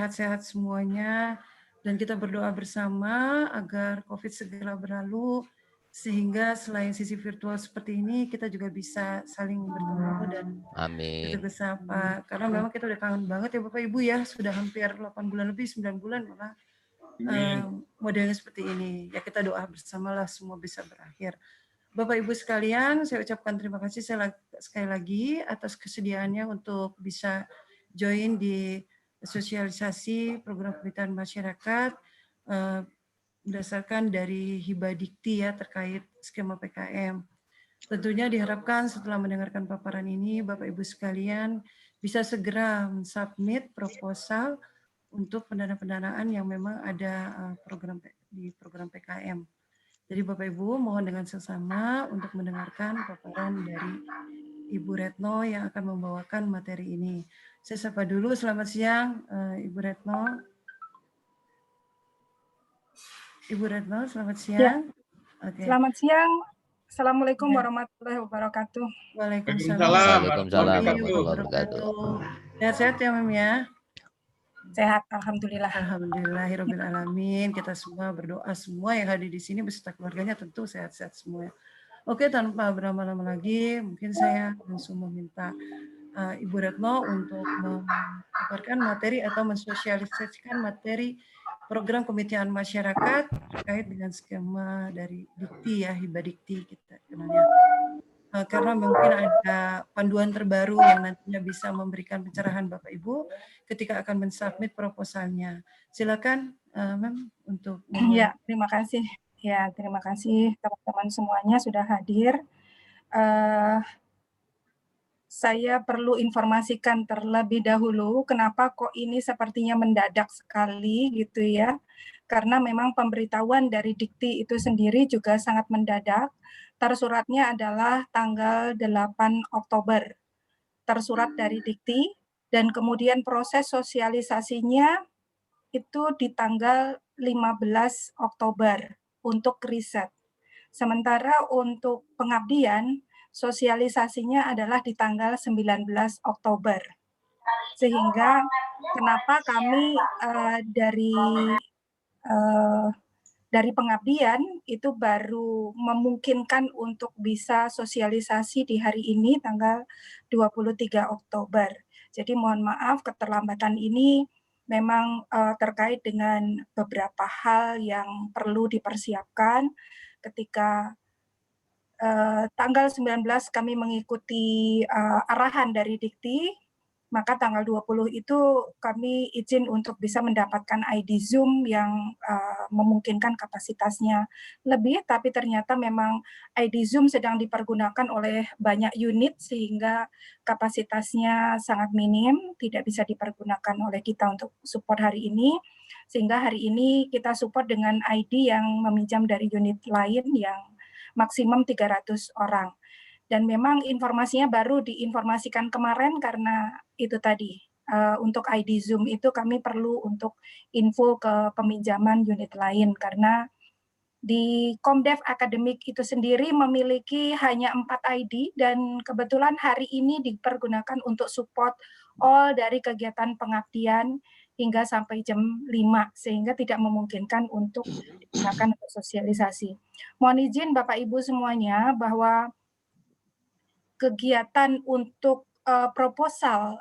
sehat-sehat semuanya, dan kita berdoa bersama agar COVID segera berlalu, sehingga selain sisi virtual seperti ini, kita juga bisa saling bertemu dan bertegur sapa. Karena memang kita udah kangen banget ya Bapak Ibu ya, sudah hampir 8 bulan lebih, 9 bulan malah modelnya seperti ini. Ya kita doa bersamalah semua bisa berakhir. Bapak Ibu sekalian, saya ucapkan terima kasih sekali lagi atas kesediaannya untuk bisa join di sosialisasi program pemberitaan masyarakat berdasarkan dari Hibah Dikti ya terkait skema PKM. Tentunya diharapkan setelah mendengarkan paparan ini, Bapak Ibu sekalian bisa segera mensubmit proposal untuk pendanaan yang memang ada di program PKM. Jadi Bapak Ibu mohon dengan seksama untuk mendengarkan paparan dari Ibu Retno yang akan membawakan materi ini. Saya sapa dulu, selamat siang Ibu Retno. Ibu Retno, selamat siang. Ya. Okay. Selamat siang. Assalamualaikum warahmatullahi wabarakatuh. Waalaikumsalam warahmatullahi wabarakatuh. Sehat-sehat ya Mem ya? Sehat, alhamdulillah. Alhamdulillahirabbil alamin. Kita semua berdoa, semua yang hadir di sini beserta keluarganya tentu sehat-sehat semua. Oke, tanpa berlama-lama lagi, mungkin saya langsung meminta Ibu Retno untuk memaparkan materi atau mensosialisasikan materi program kemitraan masyarakat terkait dengan skema dari Dikti ya, Hibah Dikti kita kenalnya. Karena mungkin ada panduan terbaru yang nantinya bisa memberikan pencerahan Bapak Ibu ketika akan mensubmit proposalnya. Silakan Mem untuk Ya, terima kasih. Ya, terima kasih teman-teman semuanya sudah hadir. Saya perlu informasikan terlebih dahulu kenapa kok ini sepertinya mendadak sekali gitu ya. Karena memang pemberitahuan dari Dikti itu sendiri juga sangat mendadak. Tersuratnya adalah tanggal 8 Oktober. Tersurat dari Dikti dan kemudian proses sosialisasinya itu di tanggal 15 Oktober untuk riset. Sementara untuk pengabdian, sosialisasinya adalah di tanggal 19 Oktober. Sehingga kenapa kami dari pengabdian itu baru memungkinkan untuk bisa sosialisasi di hari ini tanggal 23 Oktober. Jadi mohon maaf keterlambatan ini memang terkait dengan beberapa hal yang perlu dipersiapkan ketika tanggal 19 kami mengikuti arahan dari Dikti, maka tanggal 20 itu kami izin untuk bisa mendapatkan ID Zoom yang memungkinkan kapasitasnya lebih, tapi ternyata memang ID Zoom sedang dipergunakan oleh banyak unit sehingga kapasitasnya sangat minim, tidak bisa dipergunakan oleh kita untuk support hari ini, sehingga hari ini kita support dengan ID yang meminjam dari unit lain yang maksimum 300 orang. Dan memang informasinya baru diinformasikan kemarin karena itu tadi, untuk ID Zoom itu kami perlu untuk info ke peminjaman unit lain karena di Komdev Akademik itu sendiri memiliki hanya 4 ID dan kebetulan hari ini dipergunakan untuk support all dari kegiatan pengabdian hingga sampai jam 5 sehingga tidak memungkinkan untuk digunakan untuk sosialisasi. Mohon izin Bapak Ibu semuanya bahwa kegiatan untuk proposal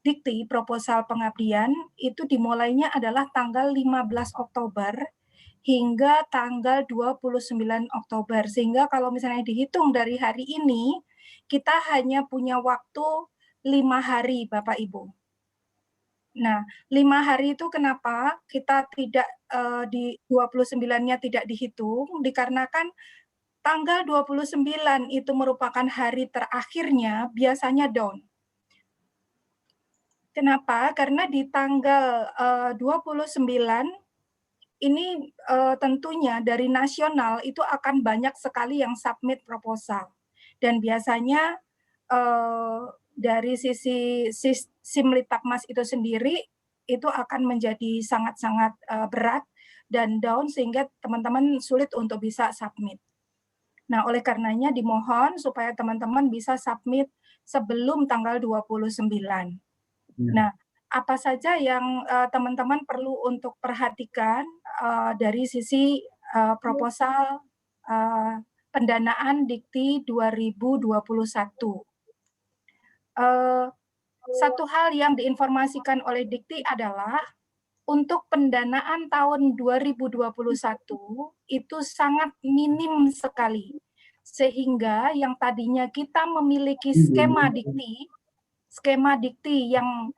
Dikti, proposal pengabdian itu dimulainya adalah tanggal 15 Oktober hingga tanggal 29 Oktober. Sehingga kalau misalnya dihitung dari hari ini, kita hanya punya waktu 5 hari, Bapak Ibu. Nah, 5 hari itu kenapa kita tidak di 29-nya tidak dihitung, dikarenakan tanggal 29 itu merupakan hari terakhirnya biasanya down. Kenapa? Karena di tanggal 29 ini tentunya dari nasional itu akan banyak sekali yang submit proposal. Dan biasanya dari sisi Simlitpakmas itu sendiri itu akan menjadi sangat-sangat berat dan down sehingga teman-teman sulit untuk bisa submit. Nah, oleh karenanya dimohon supaya teman-teman bisa submit sebelum tanggal 29. Nah, apa saja yang teman-teman perlu untuk perhatikan dari sisi proposal pendanaan Dikti 2021. Satu hal yang diinformasikan oleh Dikti adalah untuk pendanaan tahun 2021 itu sangat minim sekali. Sehingga yang tadinya kita memiliki skema dikti yang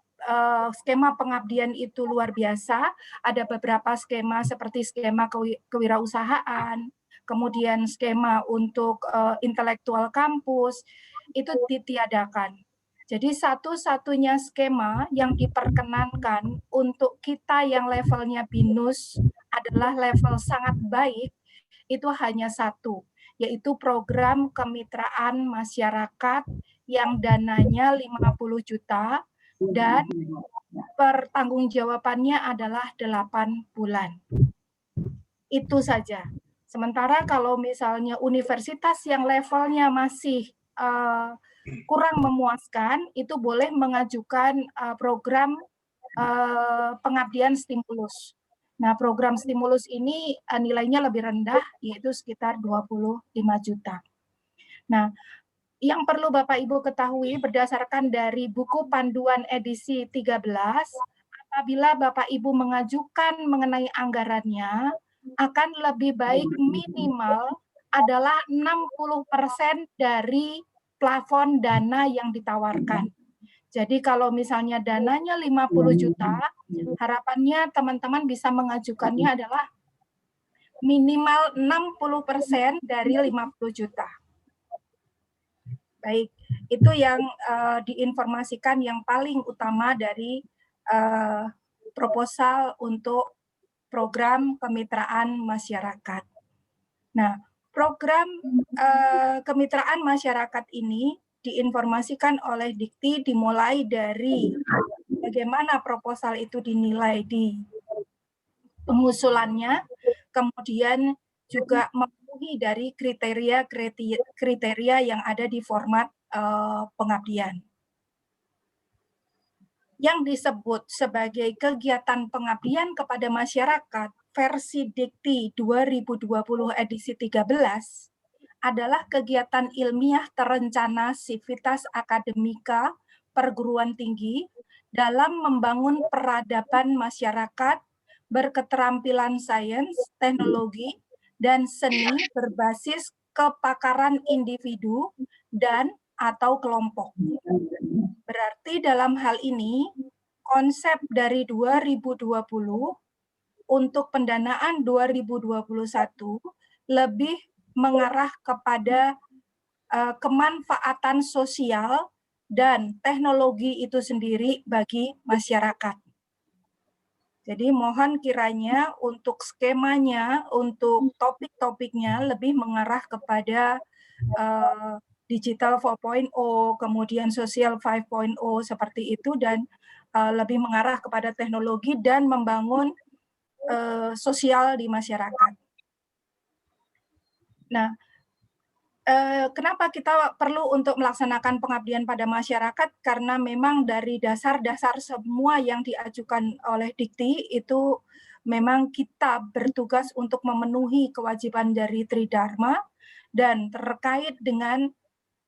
skema pengabdian itu luar biasa, ada beberapa skema seperti skema kewirausahaan, kemudian skema untuk intelektual kampus, itu ditiadakan. Jadi satu-satunya skema yang diperkenankan untuk kita yang levelnya BINUS adalah level sangat baik, itu hanya satu, yaitu program kemitraan masyarakat yang dananya 50 juta dan pertanggungjawabannya adalah 8 bulan. Itu saja. Sementara kalau misalnya universitas yang levelnya masih kurang memuaskan, itu boleh mengajukan program pengabdian stimulus. Nah, program stimulus ini nilainya lebih rendah, yaitu sekitar 25 juta. Nah, yang perlu Bapak Ibu ketahui berdasarkan dari buku panduan edisi 13, apabila Bapak Ibu mengajukan mengenai anggarannya, akan lebih baik minimal adalah 60% dari plafon dana yang ditawarkan. Jadi kalau misalnya dananya 50 juta, harapannya teman-teman bisa mengajukannya adalah minimal 60% dari 50 juta. Baik, itu yang diinformasikan yang paling utama dari proposal untuk program kemitraan masyarakat. Nah, program kemitraan masyarakat ini diinformasikan oleh Dikti dimulai dari bagaimana proposal itu dinilai di pengusulannya, kemudian juga memenuhi dari kriteria yang ada di format pengabdian. Yang disebut sebagai kegiatan pengabdian kepada masyarakat versi Dikti 2020 edisi 13 adalah kegiatan ilmiah terencana sivitas akademika perguruan tinggi dalam membangun peradaban masyarakat berketerampilan sains, teknologi, dan seni berbasis kepakaran individu dan atau kelompok. Berarti dalam hal ini, konsep dari 2020 untuk pendanaan 2021 lebih mengarah kepada kemanfaatan sosial dan teknologi itu sendiri bagi masyarakat. Jadi mohon kiranya untuk skemanya, untuk topik-topiknya lebih mengarah kepada digital 4.0, kemudian sosial 5.0 seperti itu, dan lebih mengarah kepada teknologi dan membangun sosial di masyarakat. Nah, kenapa kita perlu untuk melaksanakan pengabdian pada masyarakat? Karena memang dari dasar-dasar semua yang diajukan oleh Dikti itu memang kita bertugas untuk memenuhi kewajiban dari Tridharma dan terkait dengan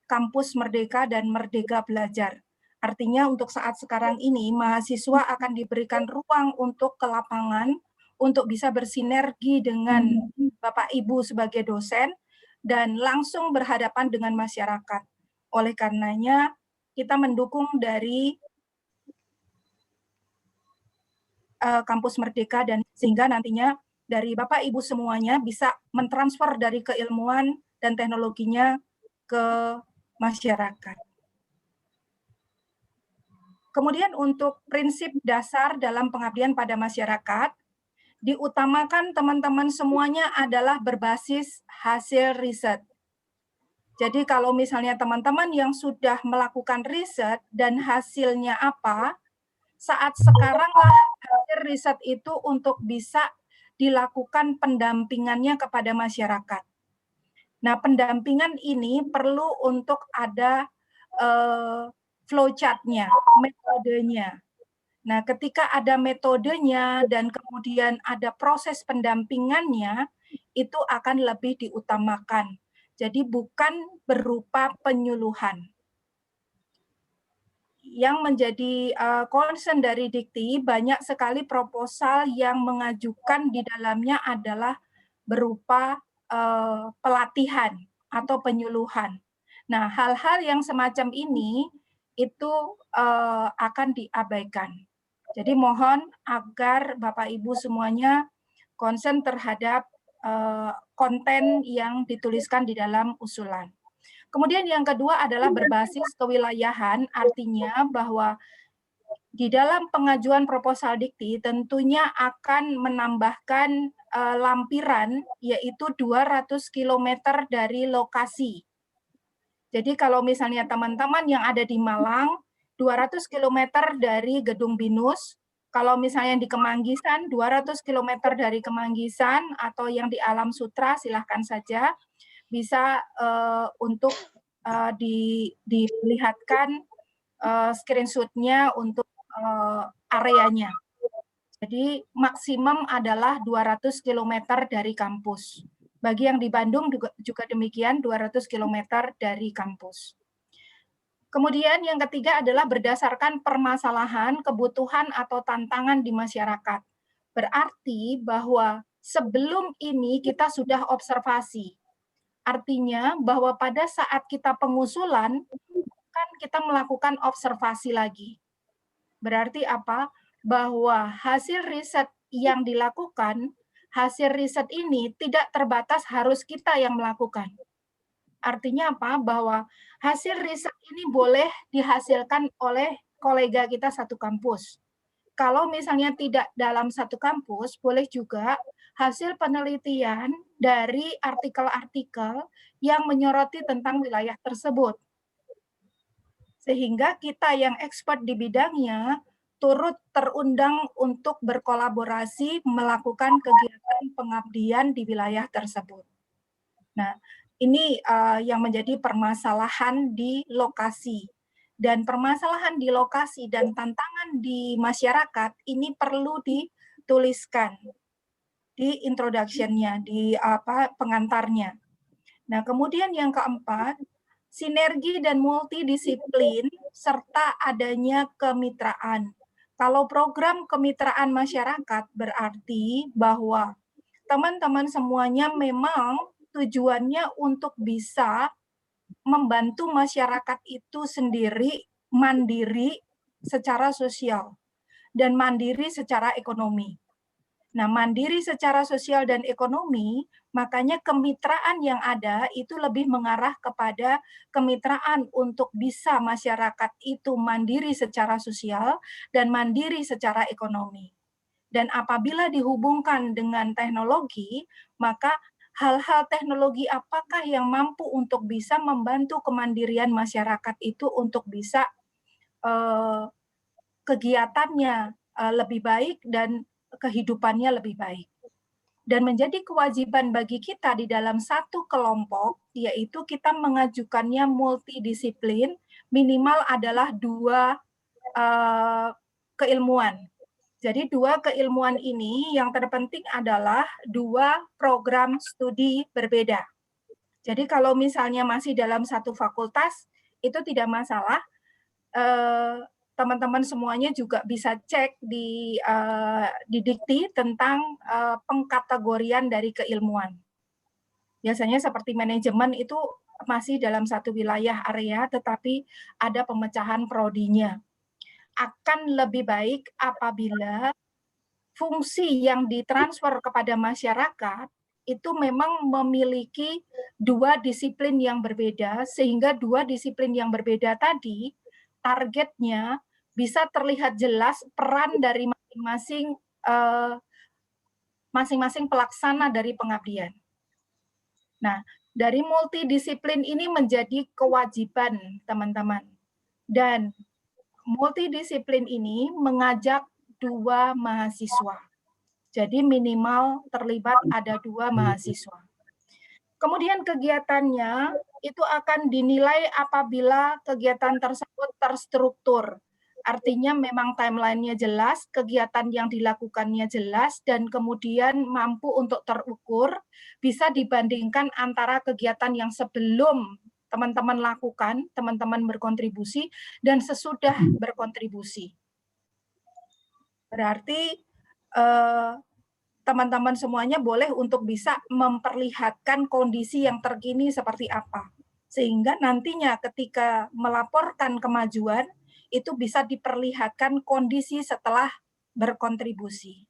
kampus Merdeka dan Merdeka Belajar. Artinya untuk saat sekarang ini mahasiswa akan diberikan ruang untuk ke lapangan untuk bisa bersinergi dengan Bapak Ibu sebagai dosen dan langsung berhadapan dengan masyarakat. Oleh karenanya, kita mendukung dari kampus Merdeka dan sehingga nantinya dari Bapak Ibu semuanya bisa mentransfer dari keilmuan dan teknologinya ke masyarakat. Kemudian untuk prinsip dasar dalam pengabdian pada masyarakat, diutamakan teman-teman semuanya adalah berbasis hasil riset. Jadi kalau misalnya teman-teman yang sudah melakukan riset dan hasilnya apa, saat sekaranglah hasil riset itu untuk bisa dilakukan pendampingannya kepada masyarakat. Nah, pendampingan ini perlu untuk ada flowchart-nya, metodenya. Nah, ketika ada metodenya dan kemudian ada proses pendampingannya, itu akan lebih diutamakan. Jadi bukan berupa penyuluhan. Yang menjadi concern dari Dikti, banyak sekali proposal yang mengajukan di dalamnya adalah berupa pelatihan atau penyuluhan. Nah, hal-hal yang semacam ini itu akan diabaikan. Jadi mohon agar Bapak Ibu semuanya concern terhadap konten yang dituliskan di dalam usulan. Kemudian yang kedua adalah berbasis kewilayahan, artinya bahwa di dalam pengajuan proposal dikti tentunya akan menambahkan lampiran, yaitu 200 km dari lokasi. Jadi kalau misalnya teman-teman yang ada di Malang, 200 km dari Gedung BINUS, kalau misalnya di Kemanggisan, 200 km dari Kemanggisan, atau yang di Alam Sutra, silahkan saja bisa untuk dilihatkan screenshot-nya untuk areanya. Jadi maksimum adalah 200 km dari kampus. Bagi yang di Bandung juga demikian, 200 km dari kampus. Kemudian yang ketiga adalah berdasarkan permasalahan, kebutuhan, atau tantangan di masyarakat. Berarti bahwa sebelum ini kita sudah observasi. Artinya bahwa pada saat kita pengusulan, kan kita melakukan observasi lagi. Berarti apa? Bahwa hasil riset yang dilakukan, hasil riset ini tidak terbatas harus kita yang melakukan. Artinya apa? Bahwa hasil riset ini boleh dihasilkan oleh kolega kita satu kampus. Kalau misalnya tidak dalam satu kampus, boleh juga hasil penelitian dari artikel-artikel yang menyoroti tentang wilayah tersebut. Sehingga kita yang expert di bidangnya turut terundang untuk berkolaborasi melakukan kegiatan pengabdian di wilayah tersebut. Nah, ini yang menjadi permasalahan di lokasi. Dan permasalahan di lokasi dan tantangan di masyarakat ini perlu dituliskan di introduction-nya, di pengantarnya. Nah, kemudian yang keempat, sinergi dan multidisiplin serta adanya kemitraan. Kalau program kemitraan masyarakat berarti bahwa teman-teman semuanya memang tujuannya untuk bisa membantu masyarakat itu sendiri mandiri secara sosial dan mandiri secara ekonomi. Nah, mandiri secara sosial dan ekonomi, makanya kemitraan yang ada itu lebih mengarah kepada kemitraan untuk bisa masyarakat itu mandiri secara sosial dan mandiri secara ekonomi. Dan apabila dihubungkan dengan teknologi, maka hal-hal teknologi apakah yang mampu untuk bisa membantu kemandirian masyarakat itu untuk bisa kegiatannya lebih baik dan kehidupannya lebih baik. Dan menjadi kewajiban bagi kita di dalam satu kelompok, yaitu kita mengajukannya multidisiplin, minimal adalah 2 keilmuan. Jadi 2 keilmuan ini yang terpenting adalah 2 program studi berbeda. Jadi kalau misalnya masih dalam satu fakultas, itu tidak masalah, teman-teman semuanya juga bisa cek di Dikti tentang pengkategorian dari keilmuan. Biasanya seperti manajemen itu masih dalam satu wilayah area, tetapi ada pemecahan prodinya. Akan lebih baik apabila fungsi yang ditransfer kepada masyarakat itu memang memiliki 2 disiplin yang berbeda, sehingga 2 disiplin yang berbeda tadi targetnya bisa terlihat jelas peran dari masing-masing pelaksana dari pengabdian. Nah, dari multidisiplin ini menjadi kewajiban teman-teman. Dan multidisiplin ini mengajak 2 mahasiswa. Jadi minimal terlibat ada 2 mahasiswa. Kemudian kegiatannya itu akan dinilai apabila kegiatan tersebut terstruktur. Artinya memang timeline-nya jelas, kegiatan yang dilakukannya jelas, dan kemudian mampu untuk terukur, bisa dibandingkan antara kegiatan yang sebelum teman-teman lakukan, teman-teman berkontribusi, dan sesudah berkontribusi. Berarti teman-teman semuanya boleh untuk bisa memperlihatkan kondisi yang terkini seperti apa. Sehingga nantinya ketika melaporkan kemajuan, itu bisa diperlihatkan kondisi setelah berkontribusi.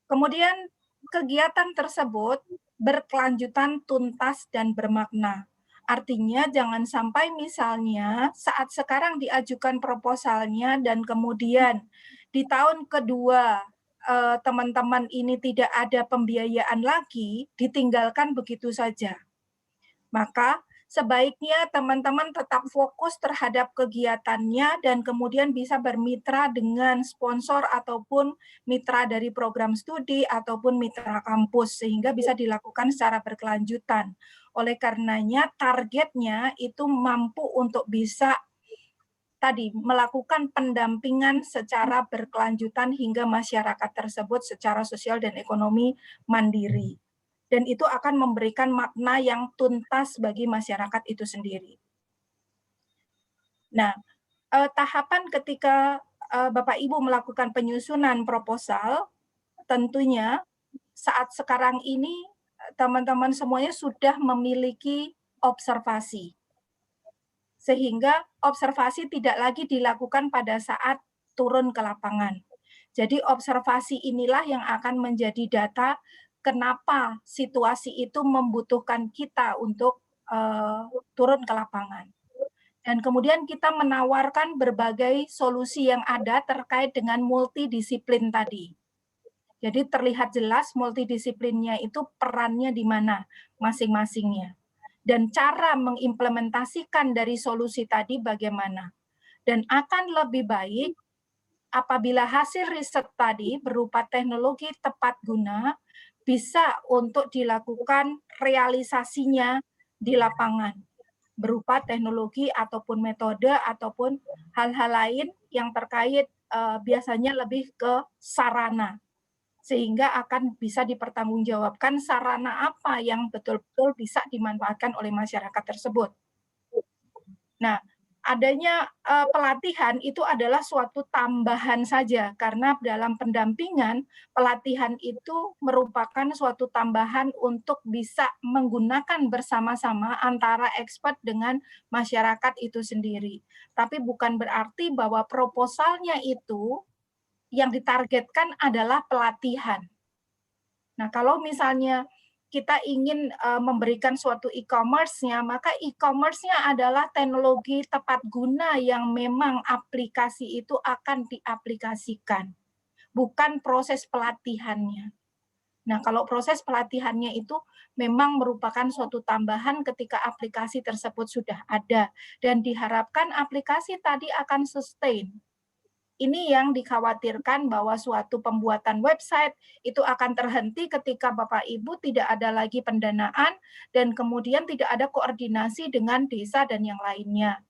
Kemudian kegiatan tersebut berkelanjutan tuntas dan bermakna. Artinya jangan sampai misalnya saat sekarang diajukan proposalnya dan kemudian di tahun kedua teman-teman ini tidak ada pembiayaan lagi, ditinggalkan begitu saja. Maka sebaiknya teman-teman tetap fokus terhadap kegiatannya dan kemudian bisa bermitra dengan sponsor ataupun mitra dari program studi ataupun mitra kampus sehingga bisa dilakukan secara berkelanjutan. Oleh karenanya targetnya itu mampu untuk bisa tadi melakukan pendampingan secara berkelanjutan hingga masyarakat tersebut secara sosial dan ekonomi mandiri. Dan itu akan memberikan makna yang tuntas bagi masyarakat itu sendiri. Nah, tahapan ketika Bapak Ibu melakukan penyusunan proposal, tentunya saat sekarang ini teman-teman semuanya sudah memiliki observasi. Sehingga observasi tidak lagi dilakukan pada saat turun ke lapangan. Jadi observasi inilah yang akan menjadi data kenapa situasi itu membutuhkan kita untuk turun ke lapangan. Dan kemudian kita menawarkan berbagai solusi yang ada terkait dengan multidisiplin tadi. Jadi terlihat jelas multidisiplinnya itu perannya di mana masing-masingnya. Dan cara mengimplementasikan dari solusi tadi bagaimana. Dan akan lebih baik apabila hasil riset tadi berupa teknologi tepat guna bisa untuk dilakukan realisasinya di lapangan berupa teknologi ataupun metode ataupun hal-hal lain yang terkait biasanya lebih ke sarana sehingga akan bisa dipertanggungjawabkan sarana apa yang betul-betul bisa dimanfaatkan oleh masyarakat tersebut. Nah, adanya pelatihan itu adalah suatu tambahan saja karena dalam pendampingan pelatihan itu merupakan suatu tambahan untuk bisa menggunakan bersama-sama antara expert dengan masyarakat itu sendiri. Tapi bukan berarti bahwa proposalnya itu yang ditargetkan adalah pelatihan. Nah, kalau misalnya kita ingin memberikan suatu e-commerce-nya, maka e-commerce-nya adalah teknologi tepat guna yang memang aplikasi itu akan diaplikasikan, bukan proses pelatihannya. Nah, kalau proses pelatihannya itu memang merupakan suatu tambahan ketika aplikasi tersebut sudah ada dan diharapkan aplikasi tadi akan sustain. Ini yang dikhawatirkan bahwa suatu pembuatan website itu akan terhenti ketika Bapak Ibu tidak ada lagi pendanaan dan kemudian tidak ada koordinasi dengan desa dan yang lainnya.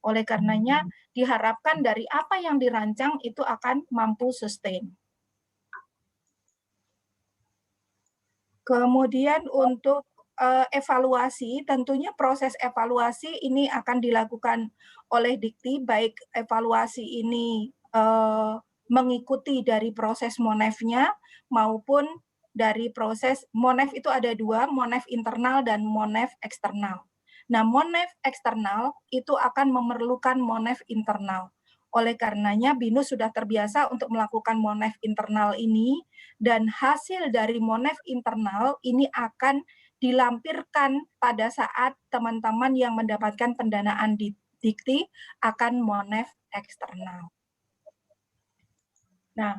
Oleh karenanya diharapkan dari apa yang dirancang itu akan mampu sustain. Kemudian untuk evaluasi, tentunya proses evaluasi ini akan dilakukan oleh Dikti, baik evaluasi ini mengikuti dari proses Monef-nya maupun dari proses Monef itu ada dua, Monef internal dan Monef eksternal. Nah, Monef eksternal itu akan memerlukan Monef internal. Oleh karenanya, BINUS sudah terbiasa untuk melakukan Monef internal ini, dan hasil dari Monef internal ini akan dilampirkan pada saat teman-teman yang mendapatkan pendanaan di Dikti akan Monef eksternal. Nah,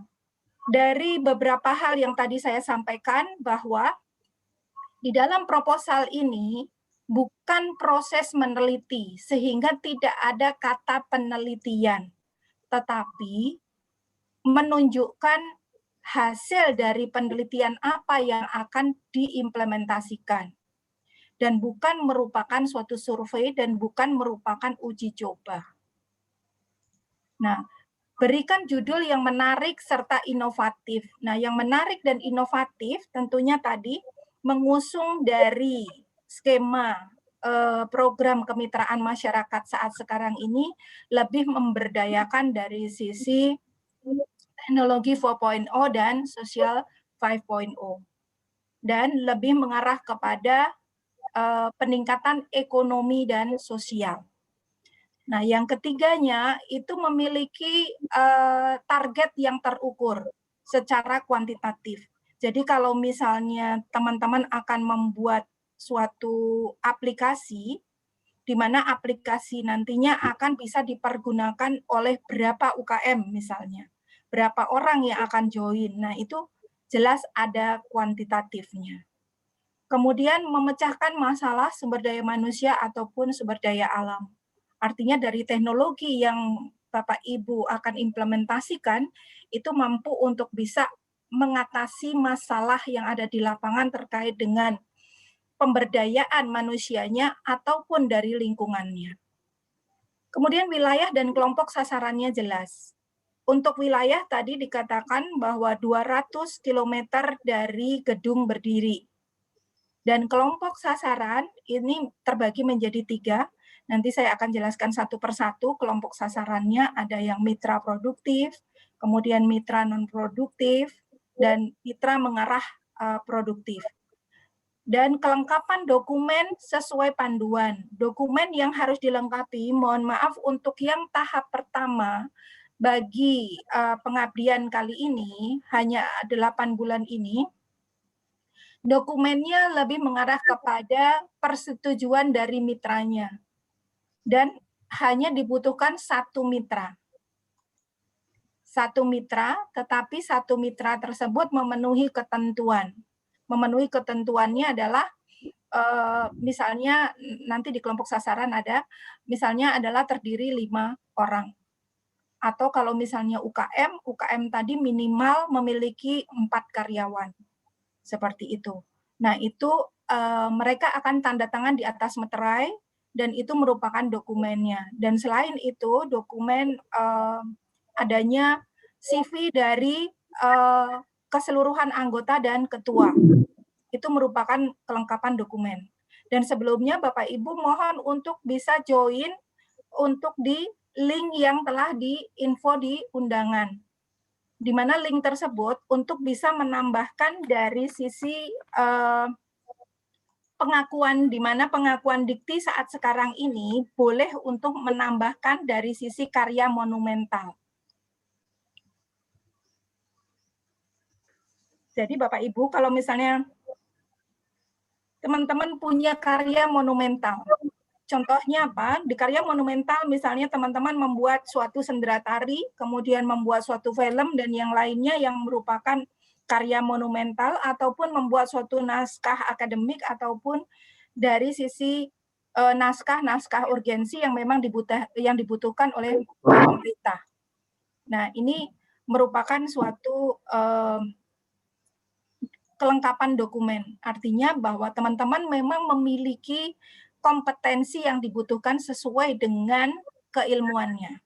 dari beberapa hal yang tadi saya sampaikan bahwa di dalam proposal ini bukan proses meneliti sehingga tidak ada kata penelitian, tetapi menunjukkan hasil dari penelitian apa yang akan diimplementasikan. Dan bukan merupakan suatu survei dan bukan merupakan uji coba. Nah, berikan judul yang menarik serta inovatif. Nah, yang menarik dan inovatif tentunya tadi mengusung dari skema program kemitraan masyarakat saat sekarang ini lebih memberdayakan dari sisi teknologi 4.0 dan sosial 5.0 dan lebih mengarah kepada peningkatan ekonomi dan sosial. Nah, yang ketiganya itu memiliki target yang terukur secara kuantitatif. Jadi kalau misalnya teman-teman akan membuat suatu aplikasi, di mana aplikasi nantinya akan bisa dipergunakan oleh berapa UKM misalnya, berapa orang yang akan join. Nah, itu jelas ada kuantitatifnya. Kemudian memecahkan masalah sumber daya manusia ataupun sumber daya alam. Artinya dari teknologi yang Bapak Ibu akan implementasikan, itu mampu untuk bisa mengatasi masalah yang ada di lapangan terkait dengan pemberdayaan manusianya ataupun dari lingkungannya. Kemudian wilayah dan kelompok sasarannya jelas. Untuk wilayah tadi dikatakan bahwa 200 km dari gedung berdiri. Dan kelompok sasaran ini terbagi menjadi 3. Nanti saya akan jelaskan satu persatu kelompok sasarannya. Ada yang mitra produktif, kemudian mitra non-produktif, dan mitra mengarah produktif. Dan kelengkapan dokumen sesuai panduan. Dokumen yang harus dilengkapi, mohon maaf untuk yang tahap pertama, bagi pengabdian kali ini, hanya 8 bulan ini, dokumennya lebih mengarah kepada persetujuan dari mitranya. Dan hanya dibutuhkan satu mitra. Satu mitra, tetapi satu mitra tersebut memenuhi ketentuan. Memenuhi ketentuannya adalah misalnya nanti di kelompok sasaran ada, misalnya adalah terdiri 5 orang. Atau kalau misalnya UKM, UKM tadi minimal memiliki 4 karyawan. Seperti itu. Nah, itu mereka akan tanda tangan di atas meterai dan itu merupakan dokumennya. Dan selain itu, dokumen adanya CV dari keseluruhan anggota dan ketua. Itu merupakan kelengkapan dokumen. Dan sebelumnya Bapak Ibu mohon untuk bisa join untuk di link yang telah diinfo di undangan. Di mana link tersebut untuk bisa menambahkan dari sisi pengakuan, di mana pengakuan dikti saat sekarang ini boleh untuk menambahkan dari sisi karya monumental. Jadi Bapak Ibu, kalau misalnya teman-teman punya karya monumental, contohnya apa? Di karya monumental misalnya teman-teman membuat suatu sendera tari, kemudian membuat suatu film dan yang lainnya yang merupakan karya monumental ataupun membuat suatu naskah akademik ataupun dari sisi naskah-naskah urgensi yang memang dibutuhkan oleh pemerintah. Nah, ini merupakan suatu kelengkapan dokumen. Artinya bahwa teman-teman memang memiliki kompetensi yang dibutuhkan sesuai dengan keilmuannya.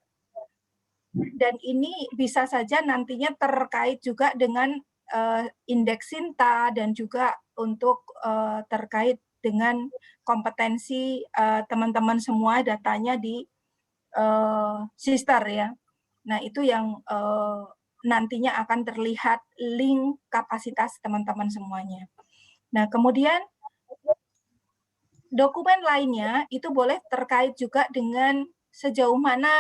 Dan ini bisa saja nantinya terkait juga dengan indeks Sinta dan juga untuk terkait dengan kompetensi teman-teman semua datanya di Sister ya. Nah, itu yang nantinya akan terlihat link kapasitas teman-teman semuanya. Nah, kemudian dokumen lainnya itu boleh terkait juga dengan sejauh mana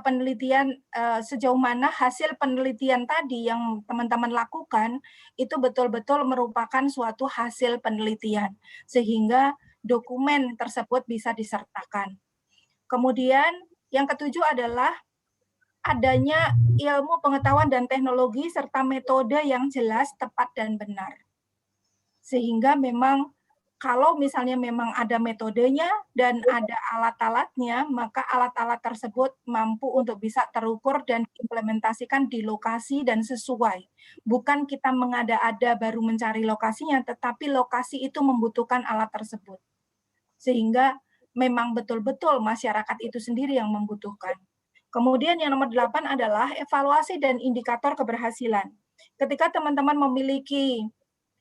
penelitian, sejauh mana hasil penelitian tadi yang teman-teman lakukan itu betul-betul merupakan suatu hasil penelitian, sehingga dokumen tersebut bisa disertakan. Kemudian yang ketujuh adalah adanya ilmu pengetahuan dan teknologi serta metode yang jelas, tepat, dan benar. Sehingga memang kalau misalnya memang ada metodenya dan ada alat-alatnya, maka alat-alat tersebut mampu untuk bisa terukur dan diimplementasikan di lokasi dan sesuai. Bukan kita mengada-ada baru mencari lokasinya, tetapi lokasi itu membutuhkan alat tersebut. Sehingga memang betul-betul masyarakat itu sendiri yang membutuhkan. Kemudian yang nomor 8 adalah evaluasi dan indikator keberhasilan. Ketika teman-teman memiliki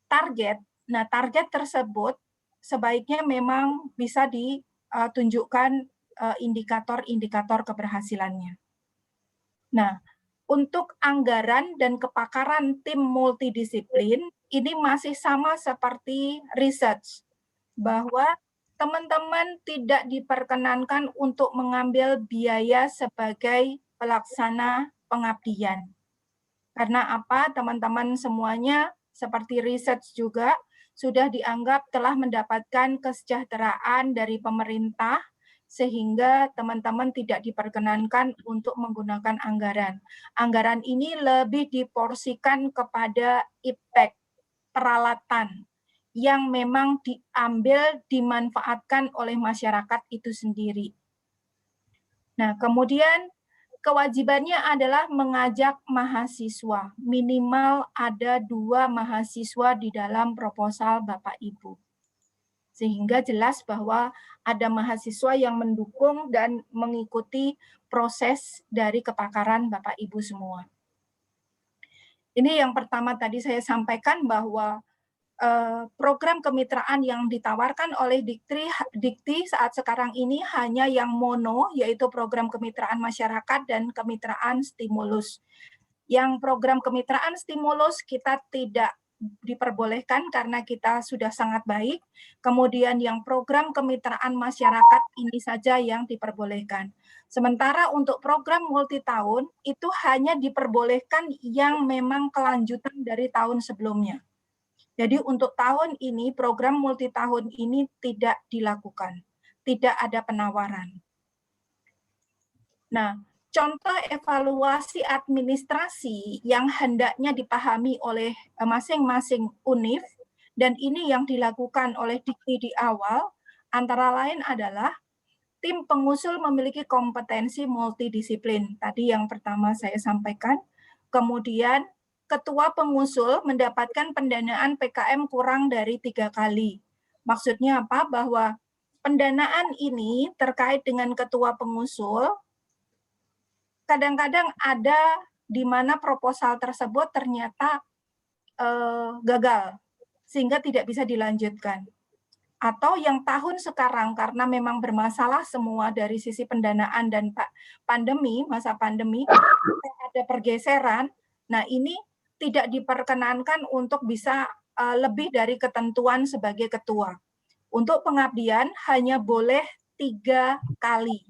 target, nah target tersebut sebaiknya memang bisa ditunjukkan indikator-indikator keberhasilannya. Nah, untuk anggaran dan kepakaran tim multidisiplin, ini masih sama seperti research, bahwa teman-teman tidak diperkenankan untuk mengambil biaya sebagai pelaksana pengabdian. Karena apa? Teman-teman semuanya seperti research juga sudah dianggap telah mendapatkan kesejahteraan dari pemerintah sehingga teman-teman tidak diperkenankan untuk menggunakan anggaran. Anggaran ini lebih diporsikan kepada iptek, peralatan yang memang diambil, dimanfaatkan oleh masyarakat itu sendiri. Nah, kemudian kewajibannya adalah mengajak mahasiswa. Minimal ada 2 mahasiswa di dalam proposal Bapak Ibu. Sehingga jelas bahwa ada mahasiswa yang mendukung dan mengikuti proses dari kepakaran Bapak Ibu semua. Ini yang pertama tadi saya sampaikan bahwa program kemitraan yang ditawarkan oleh Dikti saat sekarang ini hanya yang mono, yaitu program kemitraan masyarakat dan kemitraan stimulus. Yang program kemitraan stimulus kita tidak diperbolehkan karena kita sudah sangat baik. Kemudian yang program kemitraan masyarakat ini saja yang diperbolehkan. Sementara untuk program multi tahun itu hanya diperbolehkan yang memang kelanjutan dari tahun sebelumnya. Jadi untuk tahun ini, program multi tahun ini tidak dilakukan. Tidak ada penawaran. Nah, contoh evaluasi administrasi yang hendaknya dipahami oleh masing-masing univ, dan ini yang dilakukan oleh Dikti di awal, antara lain adalah tim pengusul memiliki kompetensi multidisiplin. Tadi yang pertama saya sampaikan. Kemudian ketua pengusul mendapatkan pendanaan PKM kurang dari 3 kali. Maksudnya apa? Bahwa pendanaan ini terkait dengan ketua pengusul, kadang-kadang ada di mana proposal tersebut ternyata gagal, sehingga tidak bisa dilanjutkan. Atau yang tahun sekarang karena memang bermasalah semua dari sisi pendanaan dan pandemi, masa pandemi, ada pergeseran. Nah, ini tidak diperkenankan untuk bisa lebih dari ketentuan sebagai ketua. Untuk pengabdian hanya boleh 3 kali.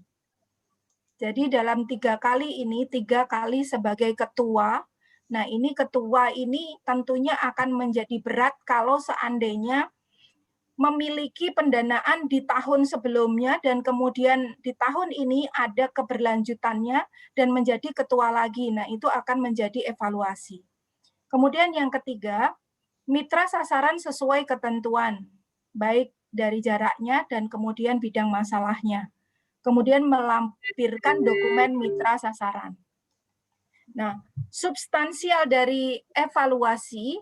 Jadi dalam 3 kali ini, 3 kali sebagai ketua. Nah, ini ketua ini tentunya akan menjadi berat kalau seandainya memiliki pendanaan di tahun sebelumnya dan kemudian di tahun ini ada keberlanjutannya dan menjadi ketua lagi. Nah, itu akan menjadi evaluasi. Kemudian yang ketiga, mitra sasaran sesuai ketentuan, baik dari jaraknya dan kemudian bidang masalahnya. Kemudian melampirkan dokumen mitra sasaran. Nah, substansial dari evaluasi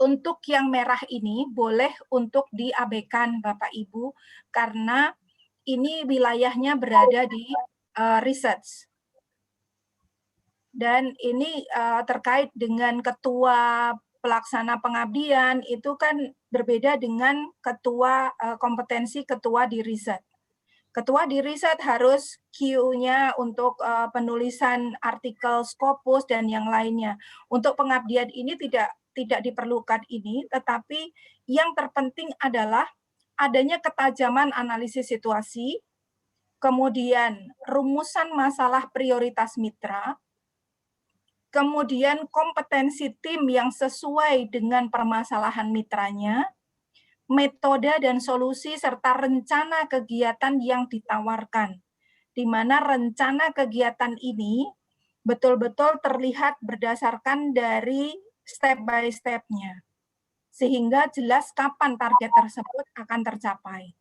untuk yang merah ini boleh untuk diabaikan Bapak Ibu karena ini wilayahnya berada di research. Dan ini terkait dengan ketua pelaksana pengabdian itu kan berbeda dengan ketua kompetensi ketua di riset. Ketua di riset harus Q-nya untuk penulisan artikel Scopus dan yang lainnya. Untuk pengabdian ini tidak diperlukan ini, tetapi yang terpenting adalah adanya ketajaman analisis situasi, kemudian rumusan masalah prioritas mitra, kemudian kompetensi tim yang sesuai dengan permasalahan mitranya, metode dan solusi serta rencana kegiatan yang ditawarkan, di mana rencana kegiatan ini betul-betul terlihat berdasarkan dari step by step-nya, sehingga jelas kapan target tersebut akan tercapai.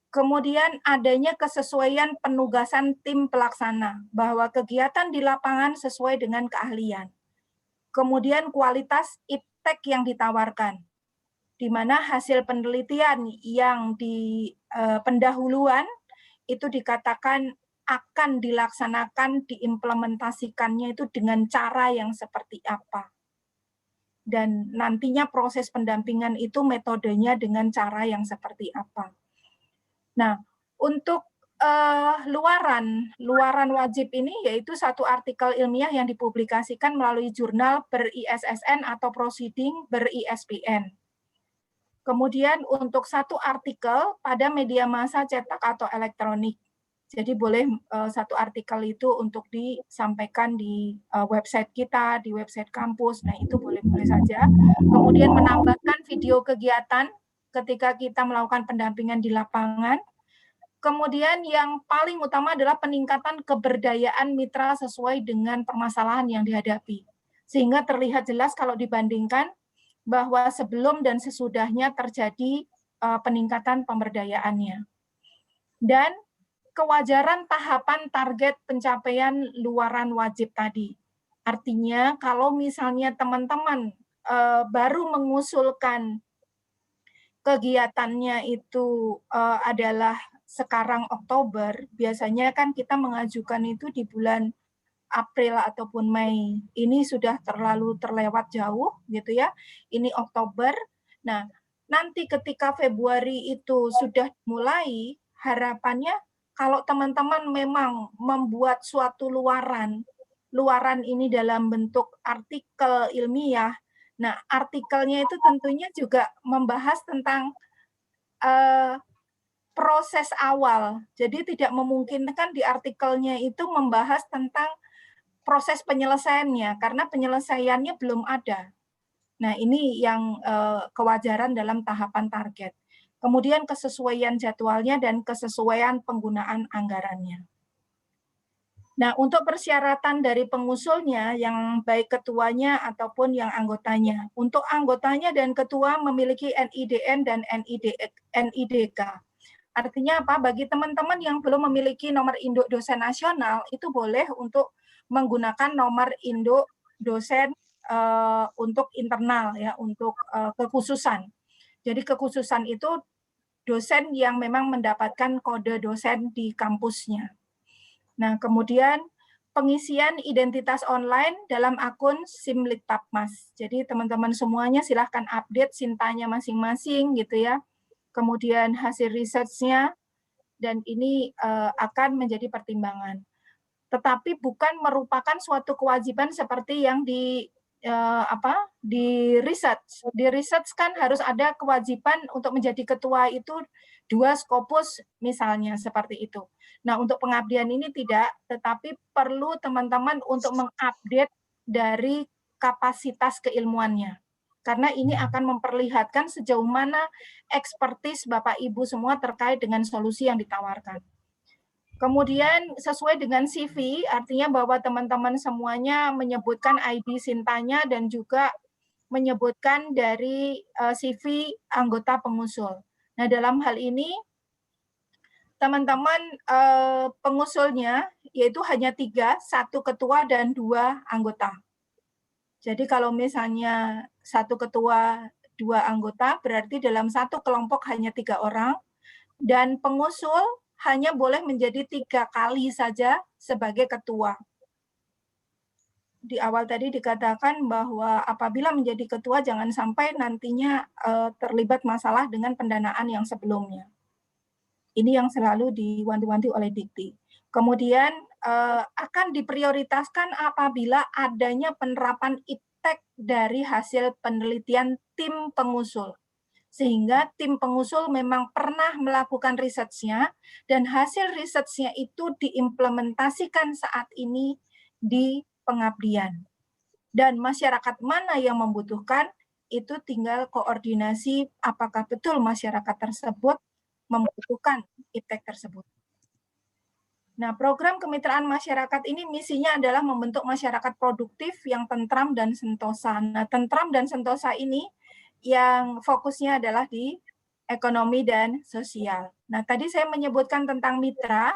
Kemudian adanya kesesuaian penugasan tim pelaksana, bahwa kegiatan di lapangan sesuai dengan keahlian. Kemudian kualitas iptek yang ditawarkan, di mana hasil penelitian yang di pendahuluan itu dikatakan akan dilaksanakan, diimplementasikannya itu dengan cara yang seperti apa. Dan nantinya proses pendampingan itu metodenya dengan cara yang seperti apa. Nah, untuk luaran wajib ini yaitu satu artikel ilmiah yang dipublikasikan melalui jurnal ber-ISSN atau proceeding ber-ISBN. Kemudian untuk satu artikel pada media massa cetak atau elektronik. Jadi boleh satu artikel itu untuk disampaikan di website kita, di website kampus. Nah, itu boleh-boleh saja. Kemudian menambahkan video kegiatan ketika kita melakukan pendampingan di lapangan. Kemudian yang paling utama adalah peningkatan keberdayaan mitra sesuai dengan permasalahan yang dihadapi. Sehingga terlihat jelas kalau dibandingkan bahwa sebelum dan sesudahnya terjadi peningkatan pemberdayaannya. Dan kewajaran tahapan target pencapaian luaran wajib tadi. Artinya kalau misalnya teman-teman baru mengusulkan kegiatannya itu adalah sekarang Oktober, biasanya kan kita mengajukan itu di bulan April ataupun Mei. Ini sudah terlalu terlewat jauh gitu ya. Ini Oktober. Nah, nanti ketika Februari itu sudah mulai, harapannya kalau teman-teman memang membuat suatu luaran ini dalam bentuk artikel ilmiah, nah artikelnya itu tentunya juga membahas tentang proses awal. Jadi tidak memungkinkan di artikelnya itu membahas tentang proses penyelesaiannya, karena penyelesaiannya belum ada. Nah, ini yang kewajaran dalam tahapan target. Kemudian kesesuaian jadwalnya dan kesesuaian penggunaan anggarannya. Nah, untuk persyaratan dari pengusulnya, yang baik ketuanya ataupun yang anggotanya. Untuk anggotanya dan ketua memiliki NIDN dan NIDK. Artinya apa? Bagi teman-teman yang belum memiliki nomor induk dosen nasional, itu boleh untuk menggunakan nomor induk dosen untuk internal ya, untuk kekhususan. Jadi kekhususan itu dosen yang memang mendapatkan kode dosen di kampusnya. Nah, kemudian pengisian identitas online dalam akun Simlitpapmas. Jadi teman-teman semuanya silahkan update Sintanya masing-masing gitu ya. Kemudian hasil research-nya, dan ini akan menjadi pertimbangan. Tetapi bukan merupakan suatu kewajiban seperti yang di research. Di research kan harus ada kewajiban untuk menjadi ketua itu 2 Scopus misalnya seperti itu. Nah, untuk pengabdian ini tidak, tetapi perlu teman-teman untuk mengupdate dari kapasitas keilmuannya. Karena ini akan memperlihatkan sejauh mana ekspertis Bapak Ibu semua terkait dengan solusi yang ditawarkan. Kemudian sesuai dengan CV, artinya bahwa teman-teman semuanya menyebutkan ID Sintanya dan juga menyebutkan dari CV anggota pengusul. Nah, dalam hal ini teman-teman pengusulnya yaitu hanya 3, 1 ketua dan 2 anggota. Jadi kalau misalnya 1 ketua, 2 anggota, berarti dalam satu kelompok hanya 3 orang, dan pengusul hanya boleh menjadi 3 kali saja sebagai ketua. Di awal tadi dikatakan bahwa apabila menjadi ketua jangan sampai nantinya terlibat masalah dengan pendanaan yang sebelumnya. Ini yang selalu diwanti-wanti oleh Dikti. Kemudian akan diprioritaskan apabila adanya penerapan iptek dari hasil penelitian tim pengusul. Sehingga tim pengusul memang pernah melakukan risetnya dan hasil risetnya itu diimplementasikan saat ini di pengabdian. Dan masyarakat mana yang membutuhkan, itu tinggal koordinasi apakah betul masyarakat tersebut membutuhkan iptek tersebut. Nah, program kemitraan masyarakat ini misinya adalah membentuk masyarakat produktif yang tentram dan sentosa. Nah, tentram dan sentosa ini yang fokusnya adalah di ekonomi dan sosial. Nah, tadi saya menyebutkan tentang mitra,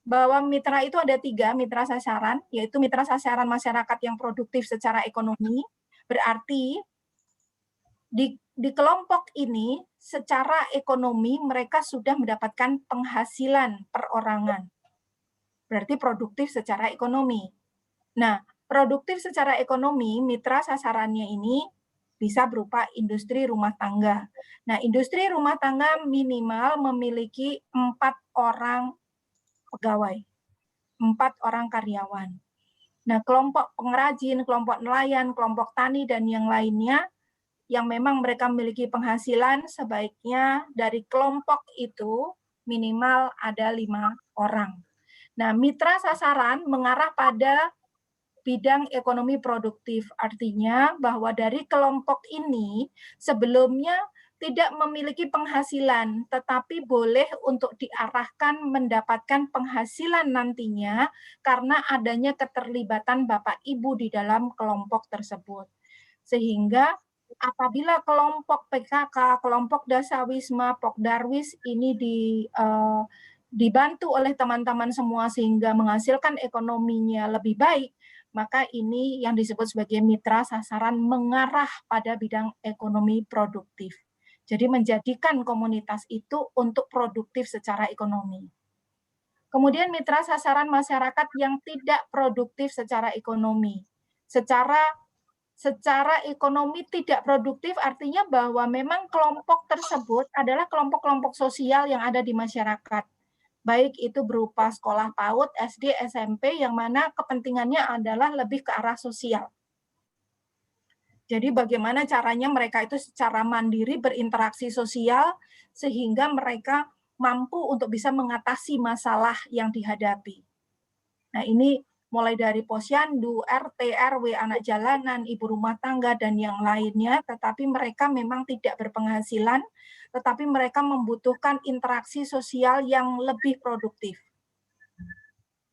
bahwa mitra itu ada 3 mitra sasaran, yaitu mitra sasaran masyarakat yang produktif secara ekonomi, berarti di kelompok ini secara ekonomi mereka sudah mendapatkan penghasilan perorangan. berarti produktif secara ekonomi. Nah, produktif secara ekonomi, mitra sasarannya ini bisa berupa industri rumah tangga. Nah, industri rumah tangga minimal memiliki 4 orang pegawai, 4 orang karyawan. Nah, kelompok pengrajin, kelompok nelayan, kelompok tani, dan yang lainnya yang memang mereka memiliki penghasilan sebaiknya dari kelompok itu minimal ada 5 orang. Nah, mitra sasaran mengarah pada bidang ekonomi produktif. Artinya bahwa dari kelompok ini sebelumnya tidak memiliki penghasilan, tetapi boleh untuk diarahkan mendapatkan penghasilan nantinya karena adanya keterlibatan Bapak Ibu di dalam kelompok tersebut. Sehingga apabila kelompok PKK, kelompok Dasawisma, Pokdarwis ini dibantu oleh teman-teman semua sehingga menghasilkan ekonominya lebih baik, maka ini yang disebut sebagai mitra sasaran mengarah pada bidang ekonomi produktif. Jadi menjadikan komunitas itu untuk produktif secara ekonomi. Kemudian mitra sasaran masyarakat yang tidak produktif secara ekonomi. Secara ekonomi tidak produktif artinya bahwa memang kelompok tersebut adalah kelompok-kelompok sosial yang ada di masyarakat. Baik itu berupa sekolah PAUD, SD, SMP, yang mana kepentingannya adalah lebih ke arah sosial. Jadi bagaimana caranya mereka itu secara mandiri berinteraksi sosial sehingga mereka mampu untuk bisa mengatasi masalah yang dihadapi. Nah, ini mulai dari posyandu, RT, RW, anak jalanan, ibu rumah tangga, dan yang lainnya, tetapi mereka memang tidak berpenghasilan, tetapi mereka membutuhkan interaksi sosial yang lebih produktif.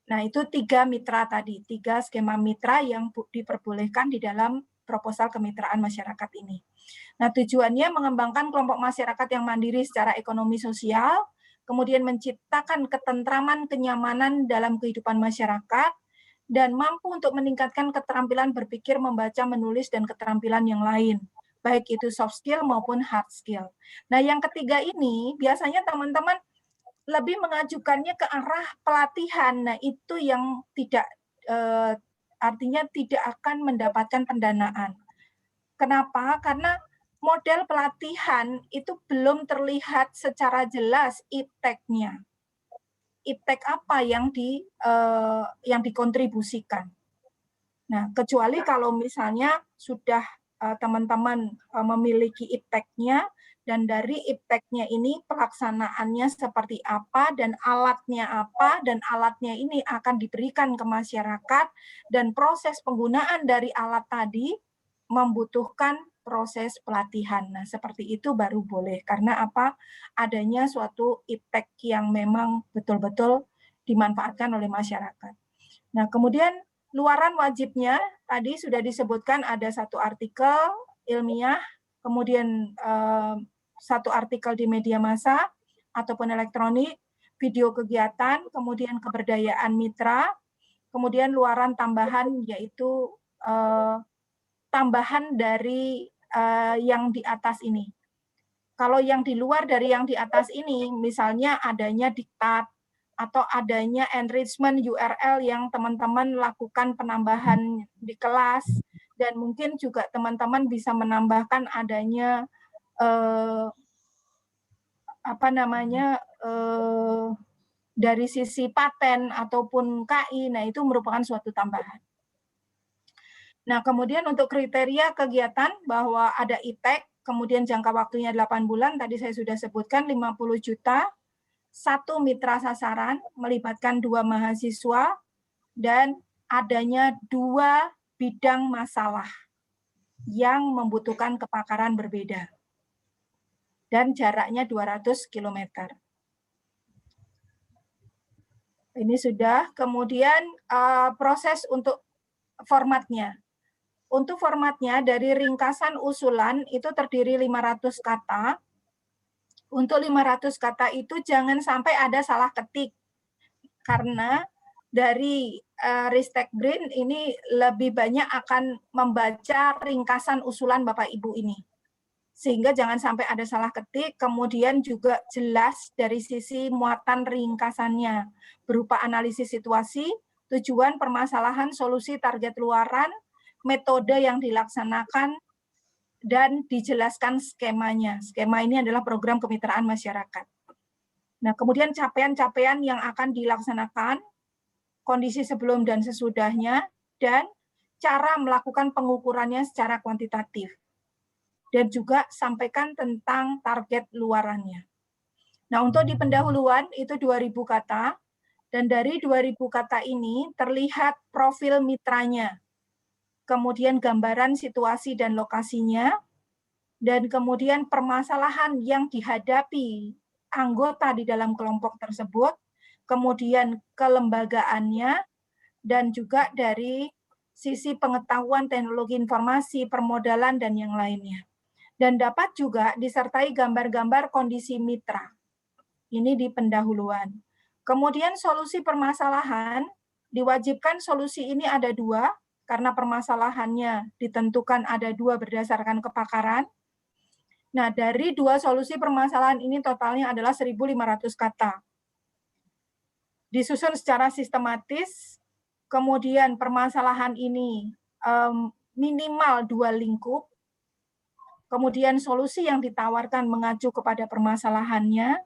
Nah, itu 3 mitra tadi, 3 skema mitra yang diperbolehkan di dalam proposal kemitraan masyarakat ini. Nah, tujuannya mengembangkan kelompok masyarakat yang mandiri secara ekonomi sosial, kemudian menciptakan ketentraman, kenyamanan dalam kehidupan masyarakat, dan mampu untuk meningkatkan keterampilan berpikir, membaca, menulis, dan keterampilan yang lain, baik itu soft skill maupun hard skill. Nah, yang ketiga ini biasanya teman-teman lebih mengajukannya ke arah pelatihan. Nah, itu yang tidak artinya tidak akan mendapatkan pendanaan. Kenapa? Karena model pelatihan itu belum terlihat secara jelas ipteknya. Iptek apa yang dikontribusikan. Nah, kecuali kalau misalnya sudah teman-teman memiliki ipteknya dan dari ipteknya ini pelaksanaannya seperti apa dan alatnya ini akan diberikan ke masyarakat dan proses penggunaan dari alat tadi membutuhkan proses pelatihan. Nah, seperti itu baru boleh. Karena apa? Adanya suatu iptek yang memang betul-betul dimanfaatkan oleh masyarakat. Nah, kemudian luaran wajibnya tadi sudah disebutkan ada 1 artikel ilmiah, kemudian 1 artikel di media massa ataupun elektronik, video kegiatan, kemudian keberdayaan mitra, kemudian luaran tambahan yaitu tambahan dari yang di atas ini. Kalau yang di luar dari yang di atas ini, misalnya adanya diktat atau adanya enrichment URL yang teman-teman lakukan penambahan di kelas, dan mungkin juga teman-teman bisa menambahkan adanya dari sisi paten ataupun KI, nah itu merupakan suatu tambahan. Nah, kemudian untuk kriteria kegiatan bahwa ada iptek, kemudian jangka waktunya 8 bulan, tadi saya sudah sebutkan 50 juta, 1 mitra sasaran, melibatkan 2 mahasiswa, dan adanya 2 bidang masalah yang membutuhkan kepakaran berbeda. Dan jaraknya 200 km. Ini sudah, kemudian proses untuk formatnya. Untuk formatnya dari ringkasan usulan itu terdiri 500 kata. Untuk 500 kata itu jangan sampai ada salah ketik. Karena dari Ristek Brin ini lebih banyak akan membaca ringkasan usulan Bapak Ibu ini. sehingga jangan sampai ada salah ketik, kemudian juga jelas dari sisi muatan ringkasannya, berupa analisis situasi, tujuan, permasalahan, solusi, target luaran, metode yang dilaksanakan, dan dijelaskan skemanya. Skema ini adalah program kemitraan masyarakat. Nah, kemudian capaian-capaian yang akan dilaksanakan, kondisi sebelum dan sesudahnya, dan cara melakukan pengukurannya secara kuantitatif. Dan juga sampaikan tentang target luarannya. Nah, untuk di pendahuluan itu 2.000 kata, dan dari 2.000 kata ini terlihat profil mitranya, kemudian gambaran situasi dan lokasinya, dan kemudian permasalahan yang dihadapi anggota di dalam kelompok tersebut, kemudian kelembagaannya, dan juga dari sisi pengetahuan teknologi informasi, permodalan, dan yang lainnya. Dan dapat juga disertai gambar-gambar kondisi mitra. Ini di pendahuluan. Kemudian solusi permasalahan, diwajibkan solusi ini ada 2, karena permasalahannya ditentukan ada 2 berdasarkan kepakaran. Nah, dari 2 solusi permasalahan ini totalnya adalah 1.500 kata. Disusun secara sistematis, kemudian permasalahan ini minimal 2 lingkup, kemudian solusi yang ditawarkan mengacu kepada permasalahannya,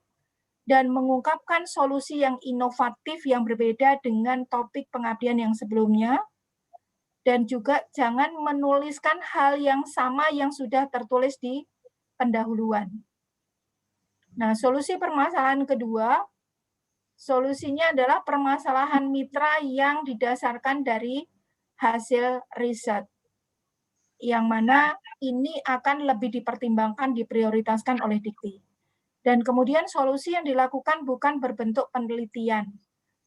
dan mengungkapkan solusi yang inovatif yang berbeda dengan topik pengabdian yang sebelumnya, dan juga jangan menuliskan hal yang sama yang sudah tertulis di pendahuluan. Nah, solusi permasalahan kedua, solusinya adalah permasalahan mitra yang didasarkan dari hasil riset, yang mana ini akan lebih dipertimbangkan, diprioritaskan oleh Dikti. Dan kemudian solusi yang dilakukan bukan berbentuk penelitian.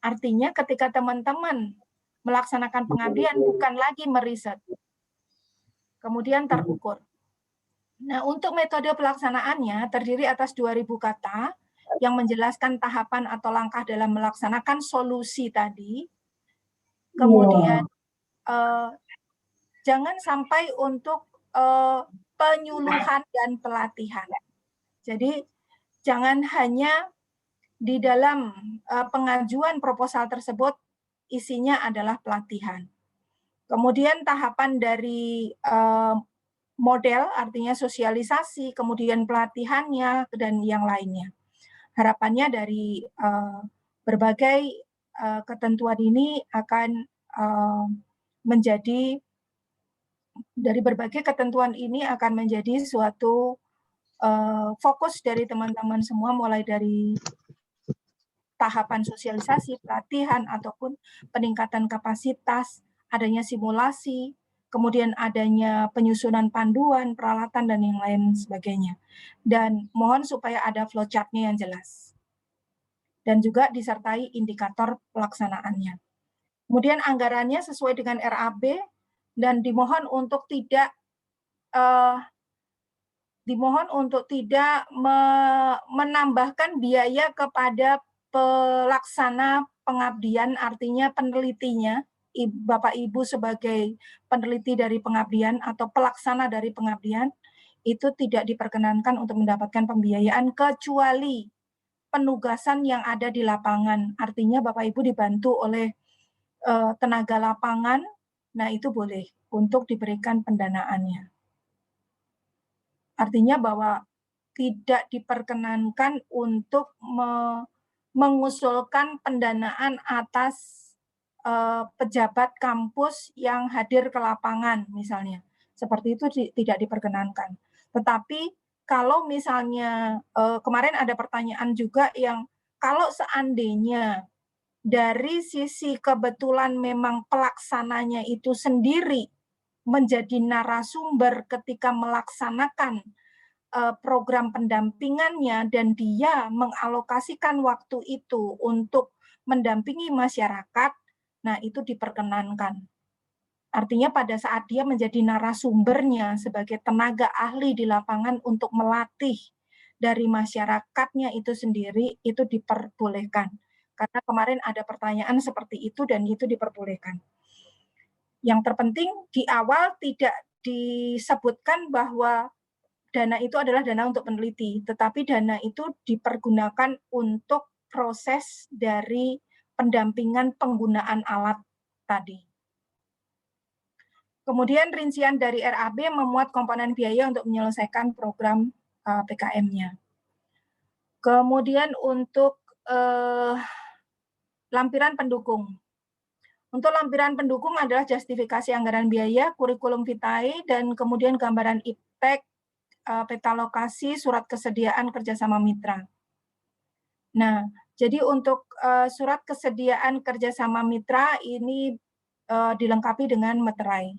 Artinya ketika teman-teman melaksanakan pengabdian bukan lagi meriset. Kemudian terukur. Nah, untuk metode pelaksanaannya terdiri atas 2.000 kata yang menjelaskan tahapan atau langkah dalam melaksanakan solusi tadi. Kemudian jangan sampai untuk penyuluhan dan pelatihan. Jadi jangan hanya di dalam pengajuan proposal tersebut isinya adalah pelatihan. Kemudian tahapan dari model, artinya sosialisasi, kemudian pelatihannya, dan yang lainnya. Harapannya dari berbagai ketentuan ini akan menjadi, dari berbagai ketentuan ini akan menjadi suatu fokus dari teman-teman semua, mulai dari tahapan sosialisasi, pelatihan, ataupun peningkatan kapasitas, adanya simulasi, kemudian adanya penyusunan panduan, peralatan, dan yang lain sebagainya. Dan mohon supaya ada flowchart-nya yang jelas. Dan juga disertai indikator pelaksanaannya. Kemudian anggarannya sesuai dengan RAB, dan dimohon untuk tidak menambahkan biaya kepada pelaksana pengabdian, artinya penelitinya, Bapak Ibu sebagai peneliti dari pengabdian atau pelaksana dari pengabdian, itu tidak diperkenankan untuk mendapatkan pembiayaan kecuali penugasan yang ada di lapangan. Artinya Bapak Ibu dibantu oleh tenaga lapangan, nah itu boleh untuk diberikan pendanaannya. Artinya bahwa tidak diperkenankan untuk mengusulkan pendanaan atas pejabat kampus yang hadir ke lapangan misalnya. Seperti itu tidak diperkenankan. Tetapi kalau misalnya kemarin ada pertanyaan juga yang kalau seandainya dari sisi kebetulan memang pelaksananya itu sendiri menjadi narasumber ketika melaksanakan program pendampingannya dan dia mengalokasikan waktu itu untuk mendampingi masyarakat, nah itu diperkenankan. Artinya pada saat dia menjadi narasumbernya sebagai tenaga ahli di lapangan untuk melatih dari masyarakatnya itu sendiri, itu diperbolehkan. Karena kemarin ada pertanyaan seperti itu dan itu diperbolehkan. Yang terpenting di awal tidak disebutkan bahwa dana itu adalah dana untuk peneliti, tetapi dana itu dipergunakan untuk proses dari pendampingan penggunaan alat tadi. Kemudian rincian dari RAB memuat komponen biaya untuk menyelesaikan program PKM-nya. Kemudian untuk lampiran pendukung. Untuk lampiran pendukung adalah justifikasi anggaran biaya, kurikulum vitae, dan kemudian gambaran iptek, peta lokasi, surat kesediaan kerjasama mitra. Nah, jadi untuk surat kesediaan kerjasama mitra ini dilengkapi dengan meterai.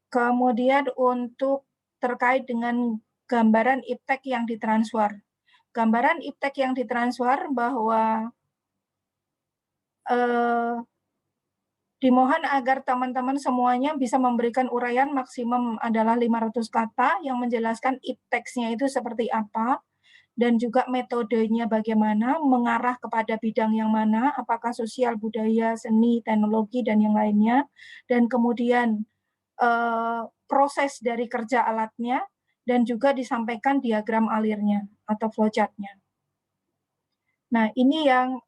Kemudian untuk terkait dengan gambaran iptek yang ditransfer. Gambaran iptek yang ditransfer bahwa dimohon agar teman-teman semuanya bisa memberikan uraian maksimum adalah 500 kata yang menjelaskan ipteksnya itu seperti apa, dan juga metodenya bagaimana, mengarah kepada bidang yang mana, apakah sosial, budaya, seni, teknologi, dan yang lainnya, dan kemudian proses dari kerja alatnya, dan juga disampaikan diagram alirnya atau flowchart-nya. Nah, ini yang